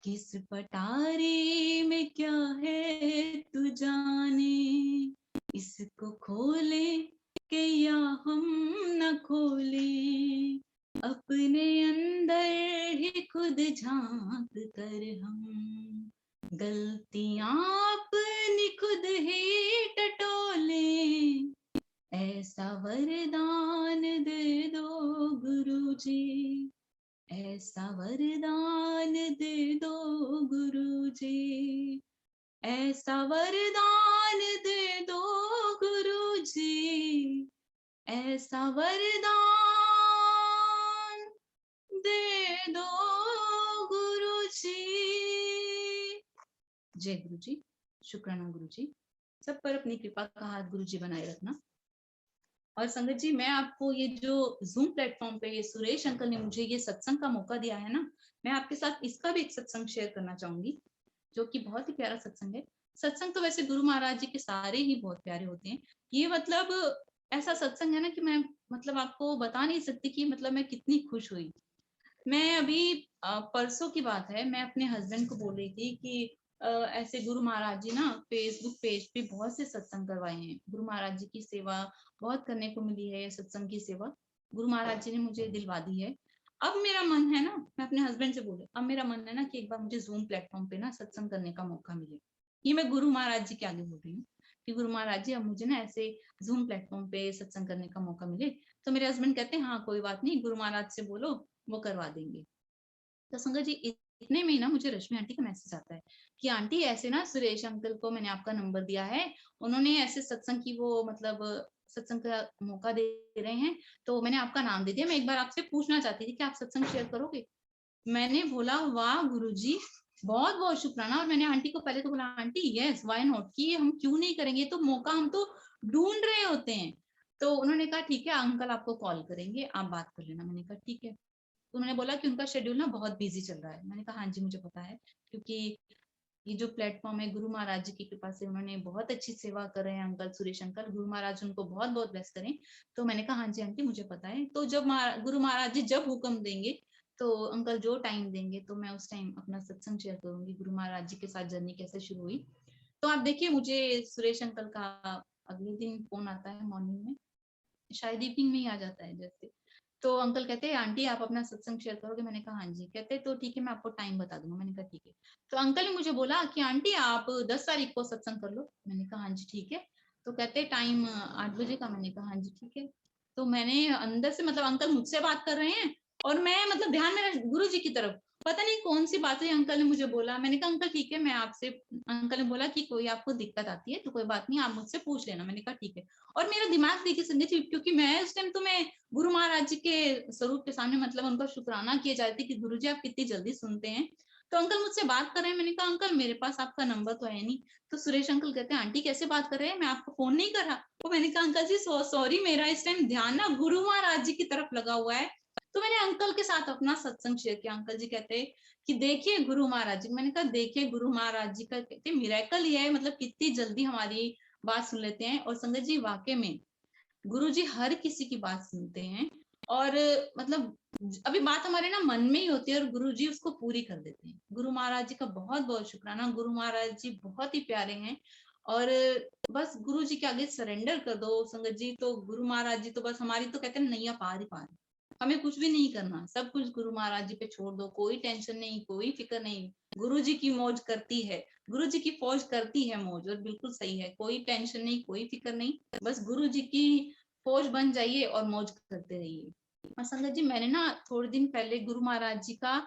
किस पटारी में क्या है तू जाने, इसको खोले के या हम न खोले, अपने अंदर ही खुद झांक कर हम, गलतियां अपनी खुद ही टटोले, ऐसा वरदान दे दो गुरुजी, ऐसा वरदान दे दो गुरुजी, ऐसा वरदान दे दो गुरुजी, ऐसा वरदान दे दो गुरुजी। जय गुरुजी। शुक्राना गुरुजी। सब पर अपनी कृपा का हाथ गुरुजी बनाए रखना। और संगत जी, मैं आपको ये जो जूम प्लेटफॉर्म पे ये सुरेश अंकल ने मुझे ये सत्संग का मौका दिया है ना, मैं आपके साथ इसका भी एक सत्संग शेयर करना चाहूंगी, जो कि बहुत ही प्यारा सत्संग है। सत्संग तो वैसे गुरु महाराज जी के सारे ही बहुत प्यारे होते हैं। ये मतलब ऐसा सत्संग है ना कि मैं मतलब आपको बता नहीं सकती कि मतलब मैं कितनी खुश हुई। मैं अभी परसों की बात है, मैं अपने हस्बैंड को बोल रही थी कि ऐसे गुरु महाराज जी ना फेसबुक पेज पे बहुत से सत्संग करवाए हैं, गुरु महाराज जी की सेवा बहुत करने को मिली है, सत्संग की सेवा गुरु महाराज जी ने मुझे दिलवा दी है। अब मेरा मन है ना, मैं अपने हस्बैंड से बोले, अब मेरा मन है ना कि एक बार मुझे जूम प्लेटफॉर्म पे ना सत्संग करने का मौका मिले। ये मैं गुरु महाराज जी के आगे बोल रही हूँ कि गुरु महाराज जी अब मुझे ना ऐसे जूम प्लेटफॉर्म पे सत्संग करने का मौका मिले। तो मेरे हस्बैंड कहते हैं हाँ कोई बात नहीं, गुरु महाराज से बोलो, वो करवा देंगे। तो संगत जी, इतने में ना मुझे रश्मि आंटी का मैसेज आता है कि आंटी ऐसे ना सुरेश अंकल को मैंने आपका नंबर दिया है, उन्होंने ऐसे सत्संग की वो मतलब सत्संग का मौका दे रहे हैं, तो मैंने आपका नाम दे दिया, मैं एक बार आपसे पूछना चाहती थी कि आप सत्संग शेयर करोगे। मैंने बोला वाह गुरुजी, बहुत बहुत शुक्राना। और मैंने आंटी को पहले तो बोला आंटी यस व्हाई नॉट, कि हम क्यों नहीं करेंगे, तो मौका हम तो ढूंढ रहे होते हैं। तो उन्होंने कहा ठीक है अंकल आपको कॉल करेंगे, आप बात कर लेना। मैंने कहा ठीक है। तो उन्होंने बोला कि उनका शेड्यूल ना बहुत बिजी चल रहा है। मैंने कहा हाँ जी मुझे पता है, क्योंकि ये जो प्लेटफॉर्म है गुरु महाराज जी की कृपा से उन्होंने बहुत अच्छी सेवा कर रहे हैं अंकल सुरेश अंकल, गुरु महाराज उनको बहुत बहुत ब्लेस करें। तो मैंने कहा हाँ जी आंटी मुझे पता है। तो जब गुरु महाराज जी जब हुक्म देंगे, तो अंकल जो टाइम देंगे, तो मैं उस टाइम अपना सत्संग शेयर करूंगी, गुरु महाराज जी के साथ जर्नी कैसे शुरू हुई। तो आप देखिए, मुझे सुरेश अंकल का अगले दिन फोन आता है मॉर्निंग में, शायद इवनिंग में ही आ जाता है जैसे। तो अंकल कहते हैं आंटी आप अपना सत्संग शेयर करोगे। मैंने कहा हाँ जी। कहते तो ठीक है मैं आपको टाइम बता दूंगा। मैंने कहा ठीक है। तो अंकल ने मुझे बोला कि आंटी आप 10 तारीख को सत्संग कर लो। मैंने कहा हाँ जी ठीक है। तो कहते टाइम 8 बजे का। मैंने कहा हाँ जी ठीक है। तो मैंने अंदर से मतलब अंकल मुझसे बात कर रहे हैं और मैं मतलब ध्यान मेरा गुरु जी की तरफ, पता नहीं कौन सी बात है अंकल ने मुझे बोला। मैंने कहा अंकल ठीक है मैं आपसे, अंकल ने बोला कि कोई आपको दिक्कत आती है तो कोई बात नहीं आप मुझसे पूछ लेना। मैंने कहा ठीक है। और मेरा दिमाग देखिए संगत जी, क्योंकि मैं उस टाइम तो मैं गुरु महाराज जी के स्वरूप के सामने मतलब उनका शुक्राना किए जाती कि गुरु जी आप कितनी जल्दी सुनते हैं। तो अंकल मुझसे बात कर रहे हैं। मैंने कहा अंकल मेरे पास आपका नंबर तो है नहीं। तो सुरेश अंकल कहते हैं आंटी कैसे बात कर रहे हैं, मैं आपको फोन नहीं कर रहा। तो मैंने कहा अंकल जी सॉरी, मेरा इस टाइम ध्यान ना गुरु महाराज जी की तरफ लगा हुआ है। तो मैंने अंकल के साथ अपना सत्संग शेयर किया। अंकल जी कहते कि देखिए गुरु महाराज जी। मैंने कहा देखिए गुरु महाराज जी का कहते मिरेकल ये है, मतलब कितनी जल्दी हमारी बात सुन लेते हैं। और संगत जी वाकई में गुरु जी हर किसी की बात सुनते हैं। और मतलब अभी बात हमारे ना मन में ही होती है और गुरु जी उसको पूरी कर देते हैं। गुरु महाराज जी का बहुत बहुत शुक्राना। गुरु महाराज जी बहुत ही प्यारे हैं। और बस गुरु जी के आगे सरेंडर कर दो संगत जी, तो गुरु महाराज जी तो बस हमारी तो कहते हैं नैया पार ही पार। हमें कुछ भी नहीं करना, सब कुछ गुरु महाराज जी पे छोड़ दो। कोई टेंशन नहीं, कोई फिक्र नहीं। गुरु जी की मौज करती है, गुरु जी की फौज करती है मौज। और बिल्कुल सही है, कोई टेंशन नहीं, कोई फिक्र नहीं, बस गुरु जी की फौज बन जाइए और मौज करते रहिए। और संगत जी मैंने ना थोड़े दिन पहले गुरु महाराज जी का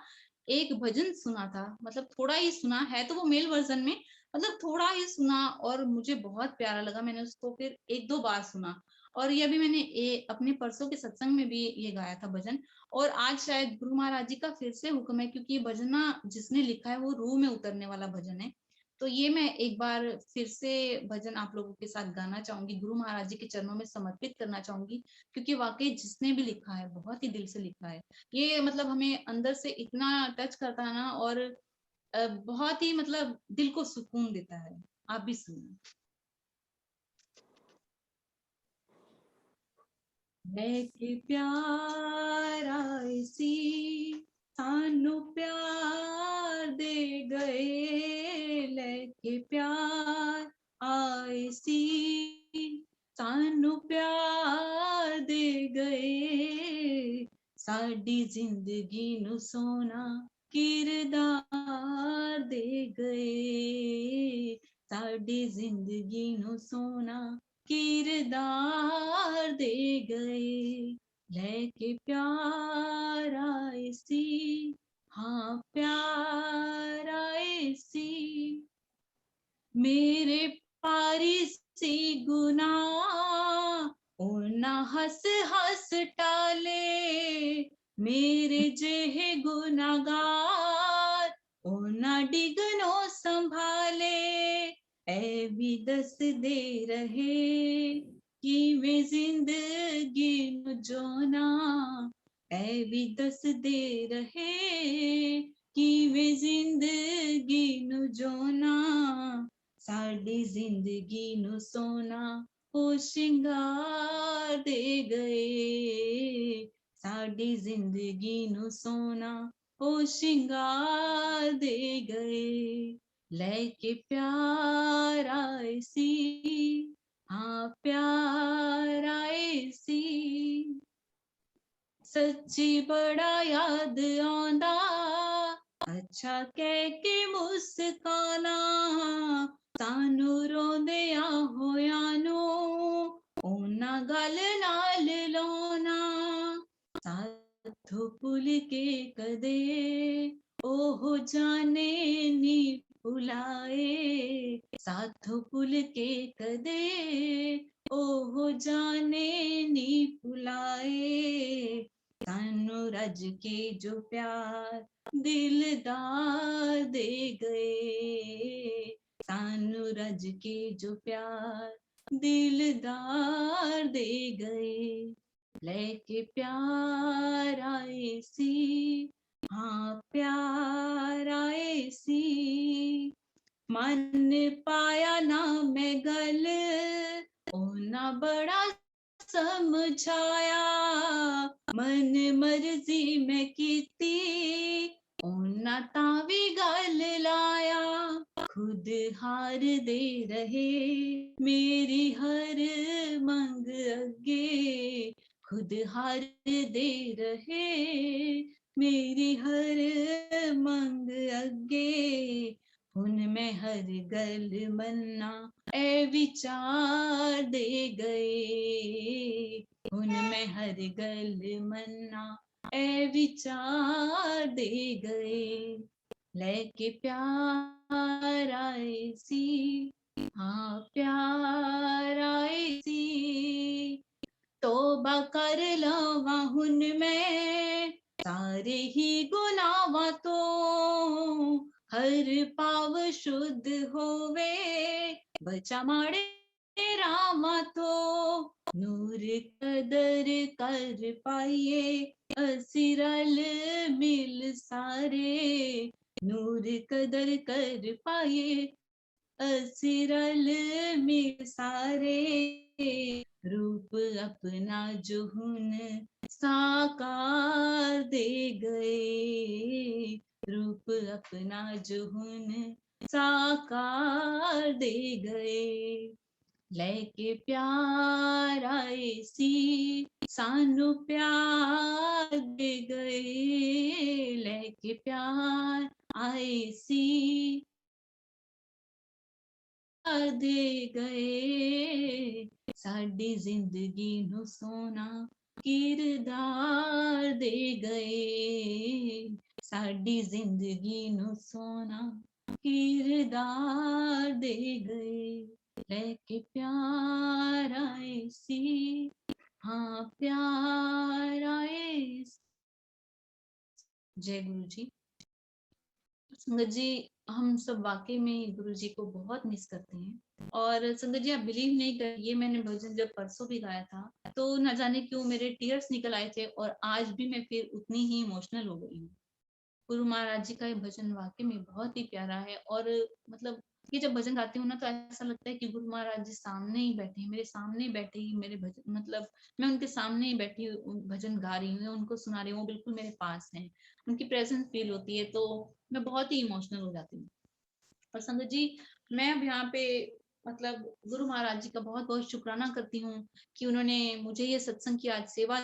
एक भजन सुना था, मतलब थोड़ा ही सुना है तो वो मेल वर्जन में, मतलब थोड़ा ही सुना और मुझे बहुत प्यारा लगा। मैंने उसको फिर एक दो बार सुना। और ये अभी मैंने अपने परसों के सत्संग में भी ये गाया था भजन। और आज शायद गुरु महाराज जी का फिर से हुक्म है, क्योंकि ये भजन ना जिसने लिखा है वो रूह में उतरने वाला भजन है। तो ये मैं एक बार फिर से भजन आप लोगों के साथ गाना चाहूंगी, गुरु महाराज जी के चरणों में समर्पित करना चाहूंगी। क्योंकि वाकई जिसने भी लिखा है बहुत ही दिल से लिखा है। ये मतलब हमें अंदर से इतना टच करता है ना, और बहुत ही मतलब दिल को सुकून देता है। आप भी सुनिए। लेके प्यारा इसी सानू प्यार दे गए, लेके प्यार आए सी सानू प्यार दे गए, साडी जिंदगी नू सोना किरदार दे गए, साडी जिंदगी नु सोना किरदार दे गए, लेके प्यार आए सी, हाँ प्यार आए सी, मेरे पारी सी गुनाह उन्ना हंस हंस टाले, मेरे जेहे गुनागार उन्ना डिगनो संभाले, ऐ भी दस दे रहे कि मैं जिंदगी नु जोना, ऐ भी दस दे रहे कि मैं जिंदगी नु जोना, साडी जिंदगी नु सोना ओ श्रृंगार दे गए, साडी जिंदगी नु सोना ओ श्रृंगार दे गए, लेके प्यार आए सी, हाँ प्यार आए सी, सच्ची बड़ा याद आंदा, अच्छा कह के मुस्काना, सानू रोंदिया होया नु ओना गल नाल लाना, साथों भुल के कदे ओहो जाने नी भुलाए, साथों भुल के कदे ओहो जाने नी भुलाए, सानू रज के जो प्यार दिलदार दे गए, सानू रज के जो प्यार दिलदार दे गए, लेके प्यार आए सी, हाँ प्यार आए सी, मन पाया ना मैं गल ओना बड़ा समझाया, मन मर्जी मैं कीती ओना तावी गल लाया, खुद हार दे रहे मेरी हर मंग अगे, खुद हार दे रहे मेरी हर मंग अगे, हुन मैं हर गल मन्ना ए विचार दे गए, हुन मैं हर गल मन्ना ए विचार दे गए, लेके प्यार आए सी, हाँ प्यार आए सी, तौबा कर लवा हुन मैं सारे ही गुनावा तो, हर पाव शुद्ध होवे बचा माड़े रामा तो, नूर कदर कर पाइए असिरल मिल सारे, नूर कदर कर पाइए असिरल मिल सारे, रूप अपना जो हुन साकार दे गए, रूप अपना जो हुन साकार दे गए, लेके प्यार आए सी, सानू प्यार दे गए, लेके प्यार आए सी दे गए, साडी जिंदगी नु सोना किरदार दे गए, साडी जिंदगी नु सोना किरदार दे गए, लेके प्यार आए सी, हाँ प्यार आए। जय गुरु जी। संगत जी, हम सब वाकई में गुरु जी को बहुत मिस करते हैं। और संगत जी, आप बिलीव नहीं करिए, मैंने भजन जब परसों भी गाया था तो न जाने क्यों मेरे टीयर्स निकल आए थे, और आज भी मैं फिर उतनी ही इमोशनल हो गई हूँ। गुरु महाराज जी का ये भजन वाकई में बहुत ही प्यारा है। और मतलब ये जब भजन गाती हूँ ना तो ऐसा लगता है कि गुरु महाराज जी सामने ही बैठे हैं, मेरे सामने ही बैठे ही मेरे भजन, मतलब मैं उनके सामने ही बैठी भजन गा रही हूँ, उनको सुना रही हूँ, वो बिल्कुल मेरे पास हैं, उनकी प्रेजेंस फील होती है तो मैं बहुत ही इमोशनल हो जाती हूँ। और संगत जी, मैं अब यहाँ पे मतलब गुरु महाराज जी का बहुत बहुत शुक्राना करती हूँ कि उन्होंने मुझे ये सत्संग की आज सेवा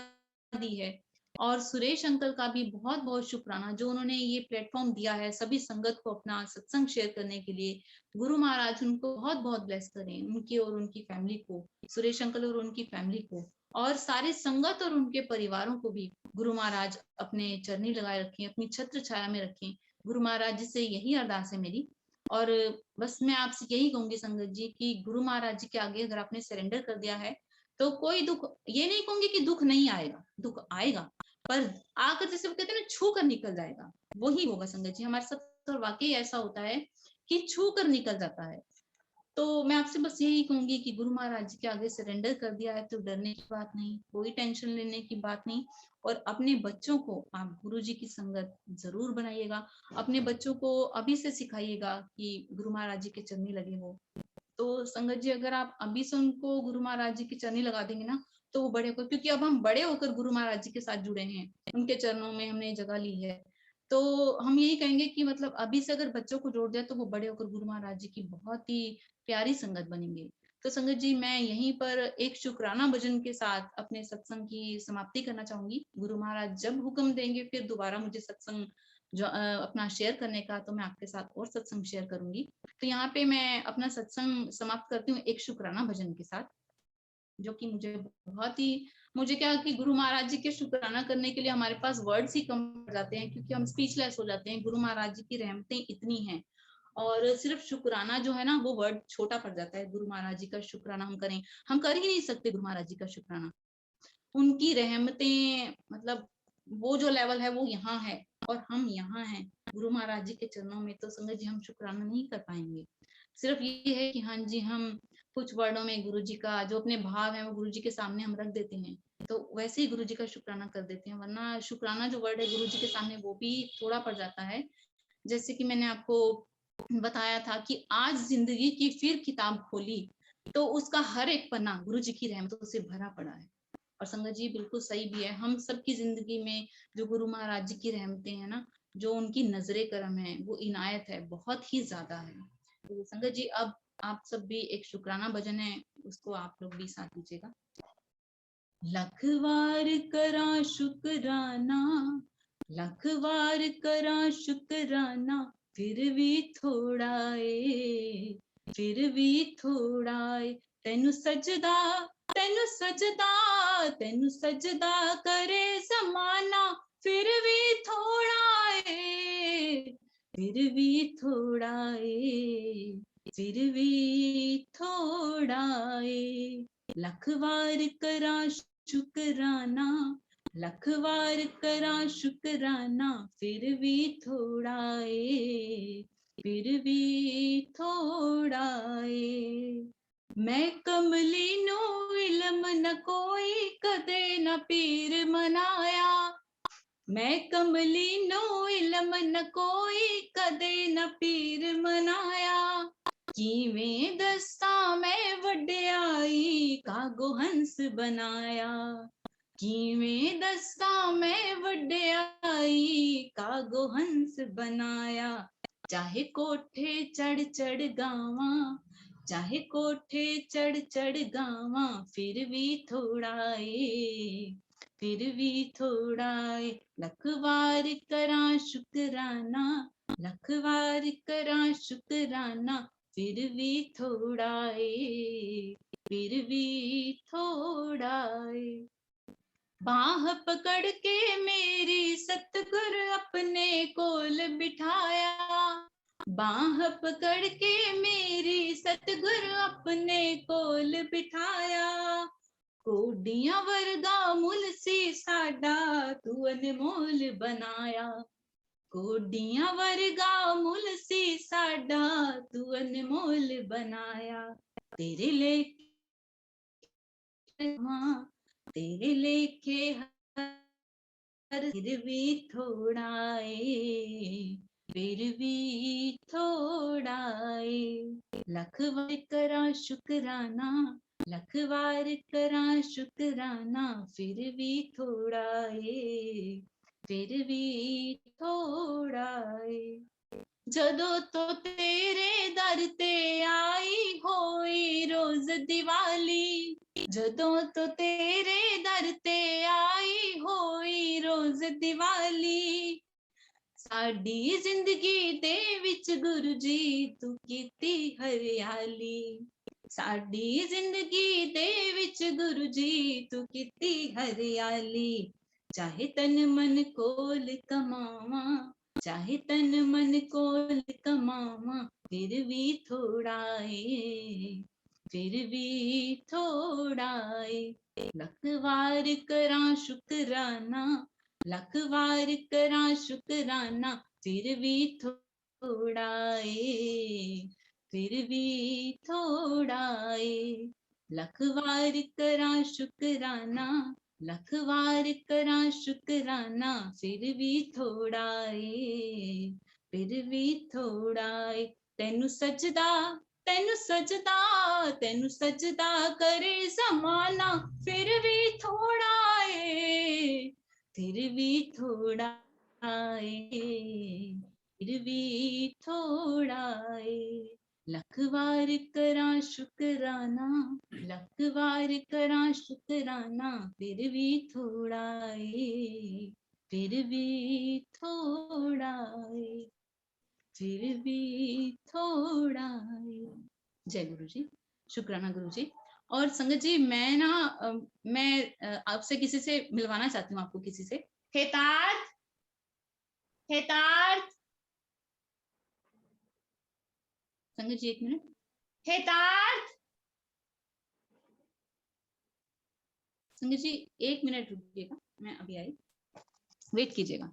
दी है। और सुरेश अंकल का भी बहुत बहुत शुक्राना, जो उन्होंने ये प्लेटफॉर्म दिया है सभी संगत को अपना सत्संग शेयर करने के लिए। गुरु महाराज उनको बहुत बहुत ब्लेस करें, उनकी और उनकी फैमिली को, सुरेश अंकल और उनकी फैमिली को, और सारे संगत और उनके परिवारों को भी गुरु महाराज अपने चरनी लगाए रखें, अपनी छत्र छाया में रखें। गुरु महाराज जी से यही अरदास है मेरी। और बस मैं आपसे यही कहूंगी संगत जी कि गुरु महाराज जी के आगे अगर आपने सरेंडर कर दिया है तो कोई दुख, ये नहीं कहूंगी कि दुख नहीं आएगा, दुख आएगा, पर आकर जैसे वो कहते हैं ना छू कर निकल जाएगा, वही होगा संगत जी हमारे साथ। तो वाकई ऐसा होता है कि छू कर निकल जाता है। तो मैं आपसे बस यही कहूंगी कि गुरु महाराज जी के आगे सरेंडर कर दिया है तो डरने की बात नहीं, कोई टेंशन लेने की बात नहीं। और अपने बच्चों को आप गुरु जी की संगत जरूर बनाइएगा, अपने बच्चों को अभी से सिखाइएगा कि गुरु महाराज जी के चरनी लगे हो। तो संगत जी अगर आप अभी से उनको गुरु महाराज जी की चरनी लगा देंगे ना, तो वो बड़े होकर, क्योंकि अब हम बड़े होकर गुरु महाराज जी के साथ जुड़े हैं, उनके चरणों में हमने जगह ली है, तो हम यही कहेंगे कि मतलब अभी से अगर बच्चों को जोड़ दिया तो वो बड़े होकर गुरु महाराज जी की बहुत ही प्यारी संगत बनेंगे। तो संगत जी मैं यहीं पर एक शुक्राना भजन के साथ अपने सत्संग की समाप्ति करना चाहूंगी। गुरु महाराज जब हुक्म देंगे फिर दोबारा मुझे सत्संग जो अपना शेयर करने का, तो मैं आपके साथ और सत्संग शेयर करूंगी। तो यहाँ पे मैं अपना सत्संग समाप्त करती हूँ एक शुक्राना भजन के साथ, जो कि मुझे बहुत ही, मुझे क्या कि गुरु महाराज जी के शुक्राना करने के लिए हमारे पास वर्ड्स ही कम पड़ जाते हैं, क्योंकि हम स्पीचलेस हो जाते हैं। गुरु महाराज जी की रहमतें इतनी हैं, और सिर्फ शुक्राना जो है ना वो वर्ड छोटा पड़ जाता है। गुरु महाराज जी का शुक्राना हम करें, हम कर ही नहीं सकते गुरु महाराज जी का शुक्राना। उनकी रहमतें मतलब वो जो लेवल है वो यहाँ है और हम यहाँ हैं गुरु महाराज जी के चरणों में, तो संगत जी हम शुक्राना नहीं कर पाएंगे। सिर्फ ये है कि हाँ जी हम कुछ वर्डों में गुरु जी का जो अपने भाव है वो गुरु जी के सामने हम रख देते हैं, तो वैसे ही गुरु जी का शुक्राना कर देते हैं। वरना शुक्राना जो वर्ड है गुरु जी के सामने वो भी थोड़ा पड़ जाता है। जैसे कि मैंने आपको बताया था कि आज जिंदगी की फिर किताब खोली तो उसका हर एक पन्ना गुरु जी की रहमतों से भरा पड़ा है। और संगत जी बिल्कुल सही भी है, हम सबकी जिंदगी में जो गुरु महाराज जी की रहमतें हैं ना, जो उनकी नजरे करम है, वो इनायत है, बहुत ही ज्यादा है। तो संगत जी अब आप सब भी एक शुक्राना भजन है उसको आप लोग भी साथ दीजिएगा। लख वार करा शुक्राना, लख वार करा शुक्राना, फिर भी थोड़ा ए, फिर भी थोड़ा ए, तेनु सजदा, तेनु सजदा, तेनु सजदा करे जमाना, फिर भी थोड़ा ए, फिर भी थोड़ा ए, फिर भी थोड़ा ए। लख वार करा शुक्राना, लख वार करा शुक्राना, फिर भी थोड़ा ए, फिर भी थोड़ा ए। मैं कमली नो इलम न कोई कदे न पीर मनाया, मैं कमली नो इलम न कोई कदे न पीर मनाया, किवें दस्ता मैं वड्याई कागो हंस बनाया, किवें दस्ता मैं वड्याई कागो हंस बनाया। चाहे कोठे चढ़ चढ़ गावा, चाहे कोठे चढ़ चढ़ गावा, फिर भी थोड़ा ए, फिर भी थोड़ा ए। लख वार करा शुक्राना, लख वार करा शुक्राना, फिर भी थोड़ा ए, फिर भी थोड़ा ए। बाह पकड़ के मेरी सतगुरु अपने कोल बिठाया, बाह पकड़ के मेरी सतगुरु अपने कोल बिठाया, कोडियां वर्गा मुलसी साडा तू अनमोल बनाया, कोडियां वर्गा मुलसी साडा तू अनमोल बनाया। तेरे लेखे तेरे लेखे हर फिर भी थोड़ा ए, फिर भी थोड़ा ए। लख वार करा शुक्राना, लख वार करा शुक्राना, फिर भी थोड़ा ए, फिर भी थोड़ा ए। जदों तो तेरे दर ते आई होई रोज दिवाली, जदों तो तेरे दर ते आई होई रोज दिवाली साडी जिंदगी दे विच गुरु जी तू कीती हरियाली साडी जिंदगी दे विच गुरु जी तू कीती हरियाली चाहे तन मन कोल कमावा चाहे तन मन कोल कमावा फिर भी थोड़ा है फिर भी थोड़ा है लख वार करां शुकराना लख वार करां शुकराना फिर भी थोड़ा है फिर भी थोड़ा है लख वार करां शुकराना लख वार करां शुकराना फिर भी थोड़ा है फिर भी थोड़ा है तेनू सजदा तेनू सजदा करे जमाना फिर भी थोड़ा है फिर भी थोड़ा है फिर भी थोड़ा है लख वार करां शुकराना लख वार करां शुकराना फिर भी थोड़ा है फिर भी थोड़ा है फिर भी थोड़ा है जय गुरु जी शुक्राना गुरु जी और संगत जी मैं आपसे किसी से मिलवाना चाहती हूँ आपको किसी से हेतार्थ हेतार्थ संगत जी एक मिनट हेतार्थ संगत जी एक मिनट रुकिएगा मैं अभी आई वेट कीजिएगा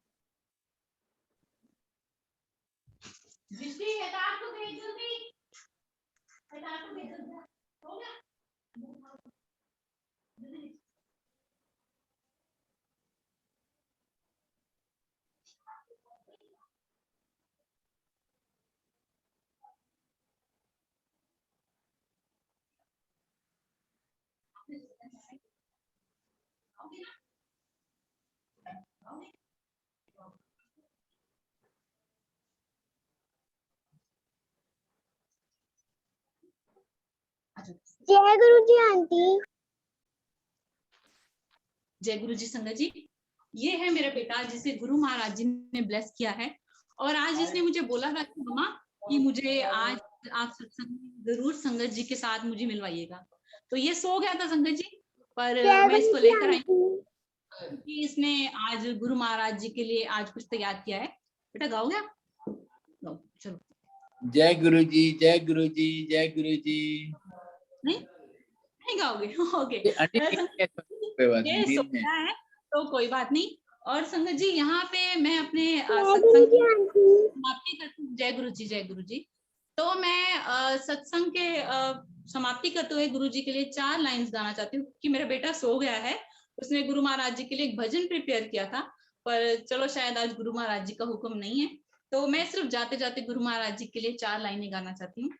हेतार्थ को भेज दूंगी हेतार्थ को भेज दूंगी हो गया जय गुरु जी आंटी जय गुरु जी संगत जी ये है मेरा बेटा जिसे गुरु महाराज जी ने ब्लेस किया है और आज इसने मुझे बोला था कि मम्मा कि मुझे आज आप सत्संग में जरूर संगत जी के साथ मुझे मिलवाइएगा तो ये सो गया था संगत जी पर मैं इसको लेकर आई कि इसने आज गुरु महाराज जी के लिए आज कुछ तैयार किया है बेटा गाओगे आप चलो जय गुरु जी जय गुरु जी जय गुरु जी नहीं गाओगे ओके ये ये सोचा है तो कोई बात नहीं और संगत जी यहाँ पे मैं अपने सत्संग समाप्ति करती हूँ जय गुरु जी तो मैं सत्संग के समाप्ति करते हुए गुरु जी के लिए 4 लाइंस गाना चाहती हूँ कि मेरा बेटा सो गया है उसने गुरु महाराज जी के लिए एक भजन प्रिपेयर किया था पर चलो शायद आज गुरु महाराज जी का हुक्म नहीं है तो मैं सिर्फ जाते जाते गुरु महाराज जी के लिए 4 लाइनें गाना चाहती हूँ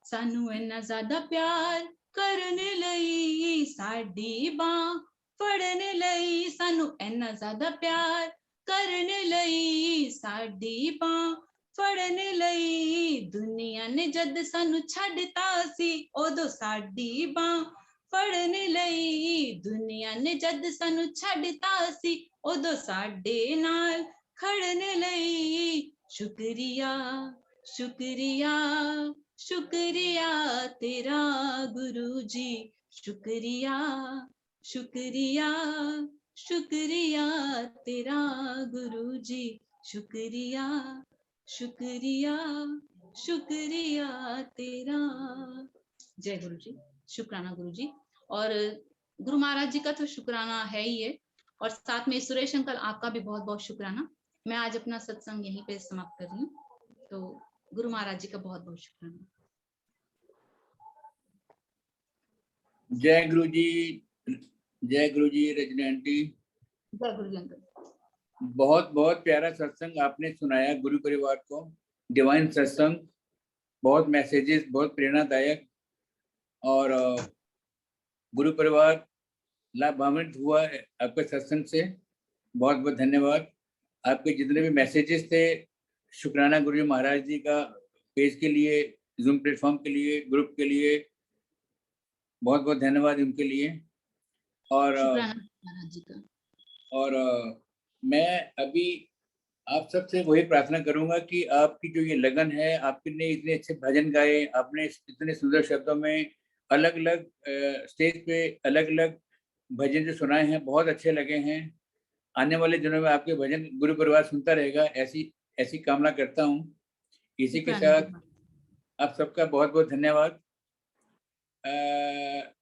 सानू इन्ना ज्यादा प्यार करने लई साडी बां फड़ने लई सानू इन्ना ज्यादा प्यार करने लई साडी बां फड़ने लई दुनिया ने जद सानू छड्डता सी ओदो साडी बां फड़ने लई दुनिया ने जद सानू छड्डता सी ओदो साडे नाल खड़ने लई शुक्रिया शुक्रिया शुक्रिया तेरा गुरु जी शुक्रिया शुक्रिया शुक्रिया तेरा गुरु जी शुक्रिया शुक्रिया शुक्रिया तेरा जय गुरु जी शुक्राना गुरु जी और गुरु महाराज जी का तो शुक्राना है ही है और साथ में सुरेश अंकल आपका भी बहुत बहुत शुक्राना मैं आज अपना सत्संग यहीं पे समाप्त कर रही हूँ तो गुरु महाराज जी का बहुत बहुत शुक्राना जय गुरु जी रजनी आंटी जय गुरु जी अंकल बहुत बहुत प्यारा सत्संग आपने सुनाया गुरु परिवार को डिवाइन सत्संग बहुत मैसेजेस बहुत प्रेरणादायक और गुरु परिवार लाभान्वित हुआ है आपके सत्संग से बहुत बहुत धन्यवाद आपके जितने भी मैसेजेस थे शुक्राना गुरु महाराज जी का पेज के लिए जूम प्लेटफॉर्म के लिए ग्रुप के लिए बहुत बहुत धन्यवाद उनके लिए और महाराज जी का। और मैं अभी आप सबसे वही प्रार्थना करूंगा कि आपकी जो ये लगन है, आपने इतने अच्छे भजन गाए, आपने इतने सुंदर शब्दों में अलग अलग स्टेज पे अलग अलग भजन जो सुनाए हैं, बहुत अच्छे लगे हैं। आने वाले दिनों में आपके भजन गुरु परिवार सुनता रहेगा, ऐसी ऐसी कामना करता हूँ। इसी के शुक्राना जी साथ महाराज। आप सबका बहुत बहुत धन्यवाद।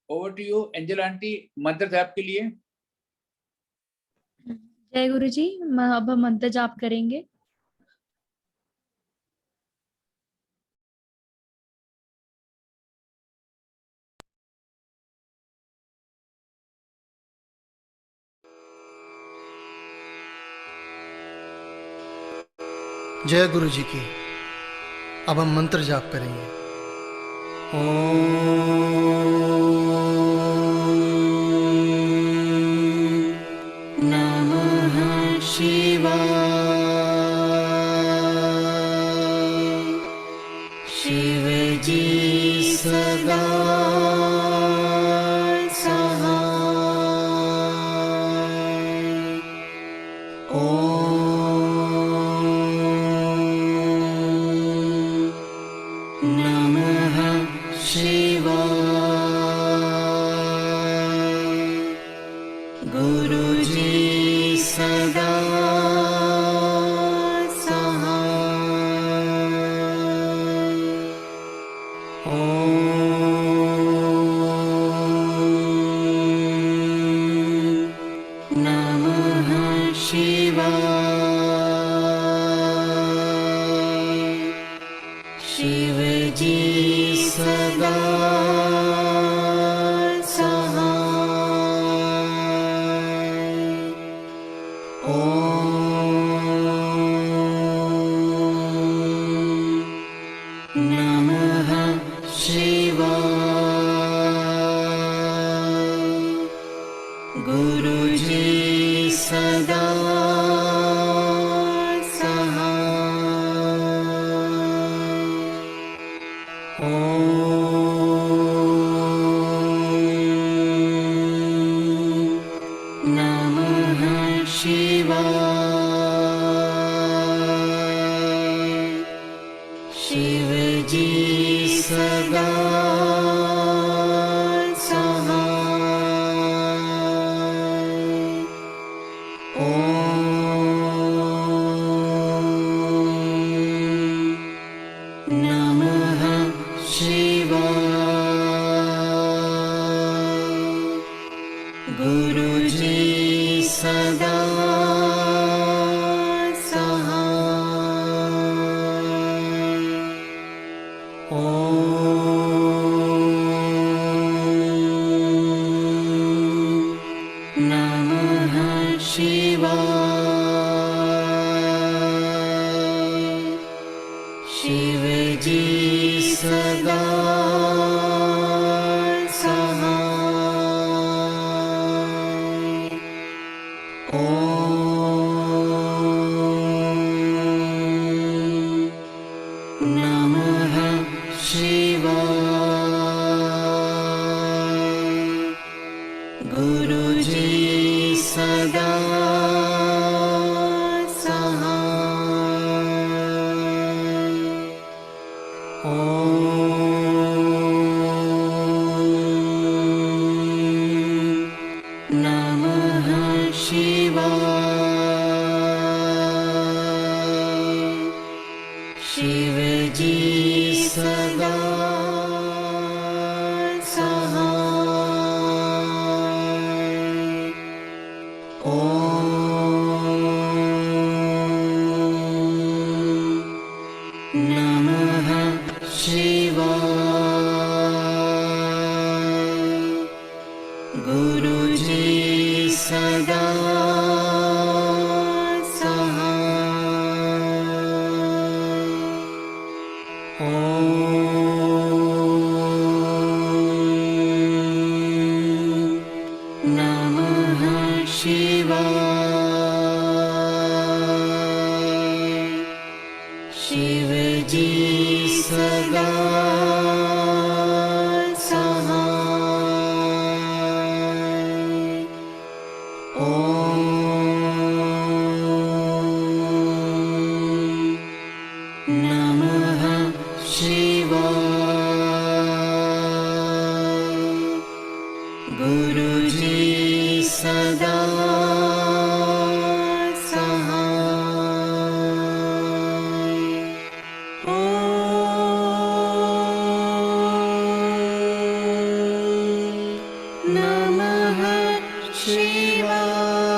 Over to you Angel aunty, मंत्र था आपके लिए। जय गुरु जी। अब हम मंत्र जाप करेंगे। जय गुरु जी की। अब हम मंत्र जाप करेंगे। ओम नमः शिवाय। शिव जी सदा शिव जी सदा सहाय। ओम नमः शिवाय। गुरु जी सदा शिव जी सदा सहाय। ओम नमः शिवाय। गुरु जी सदा शिव जी सदा सहाय। ओम नमः शिवाय। नमः शिवाय।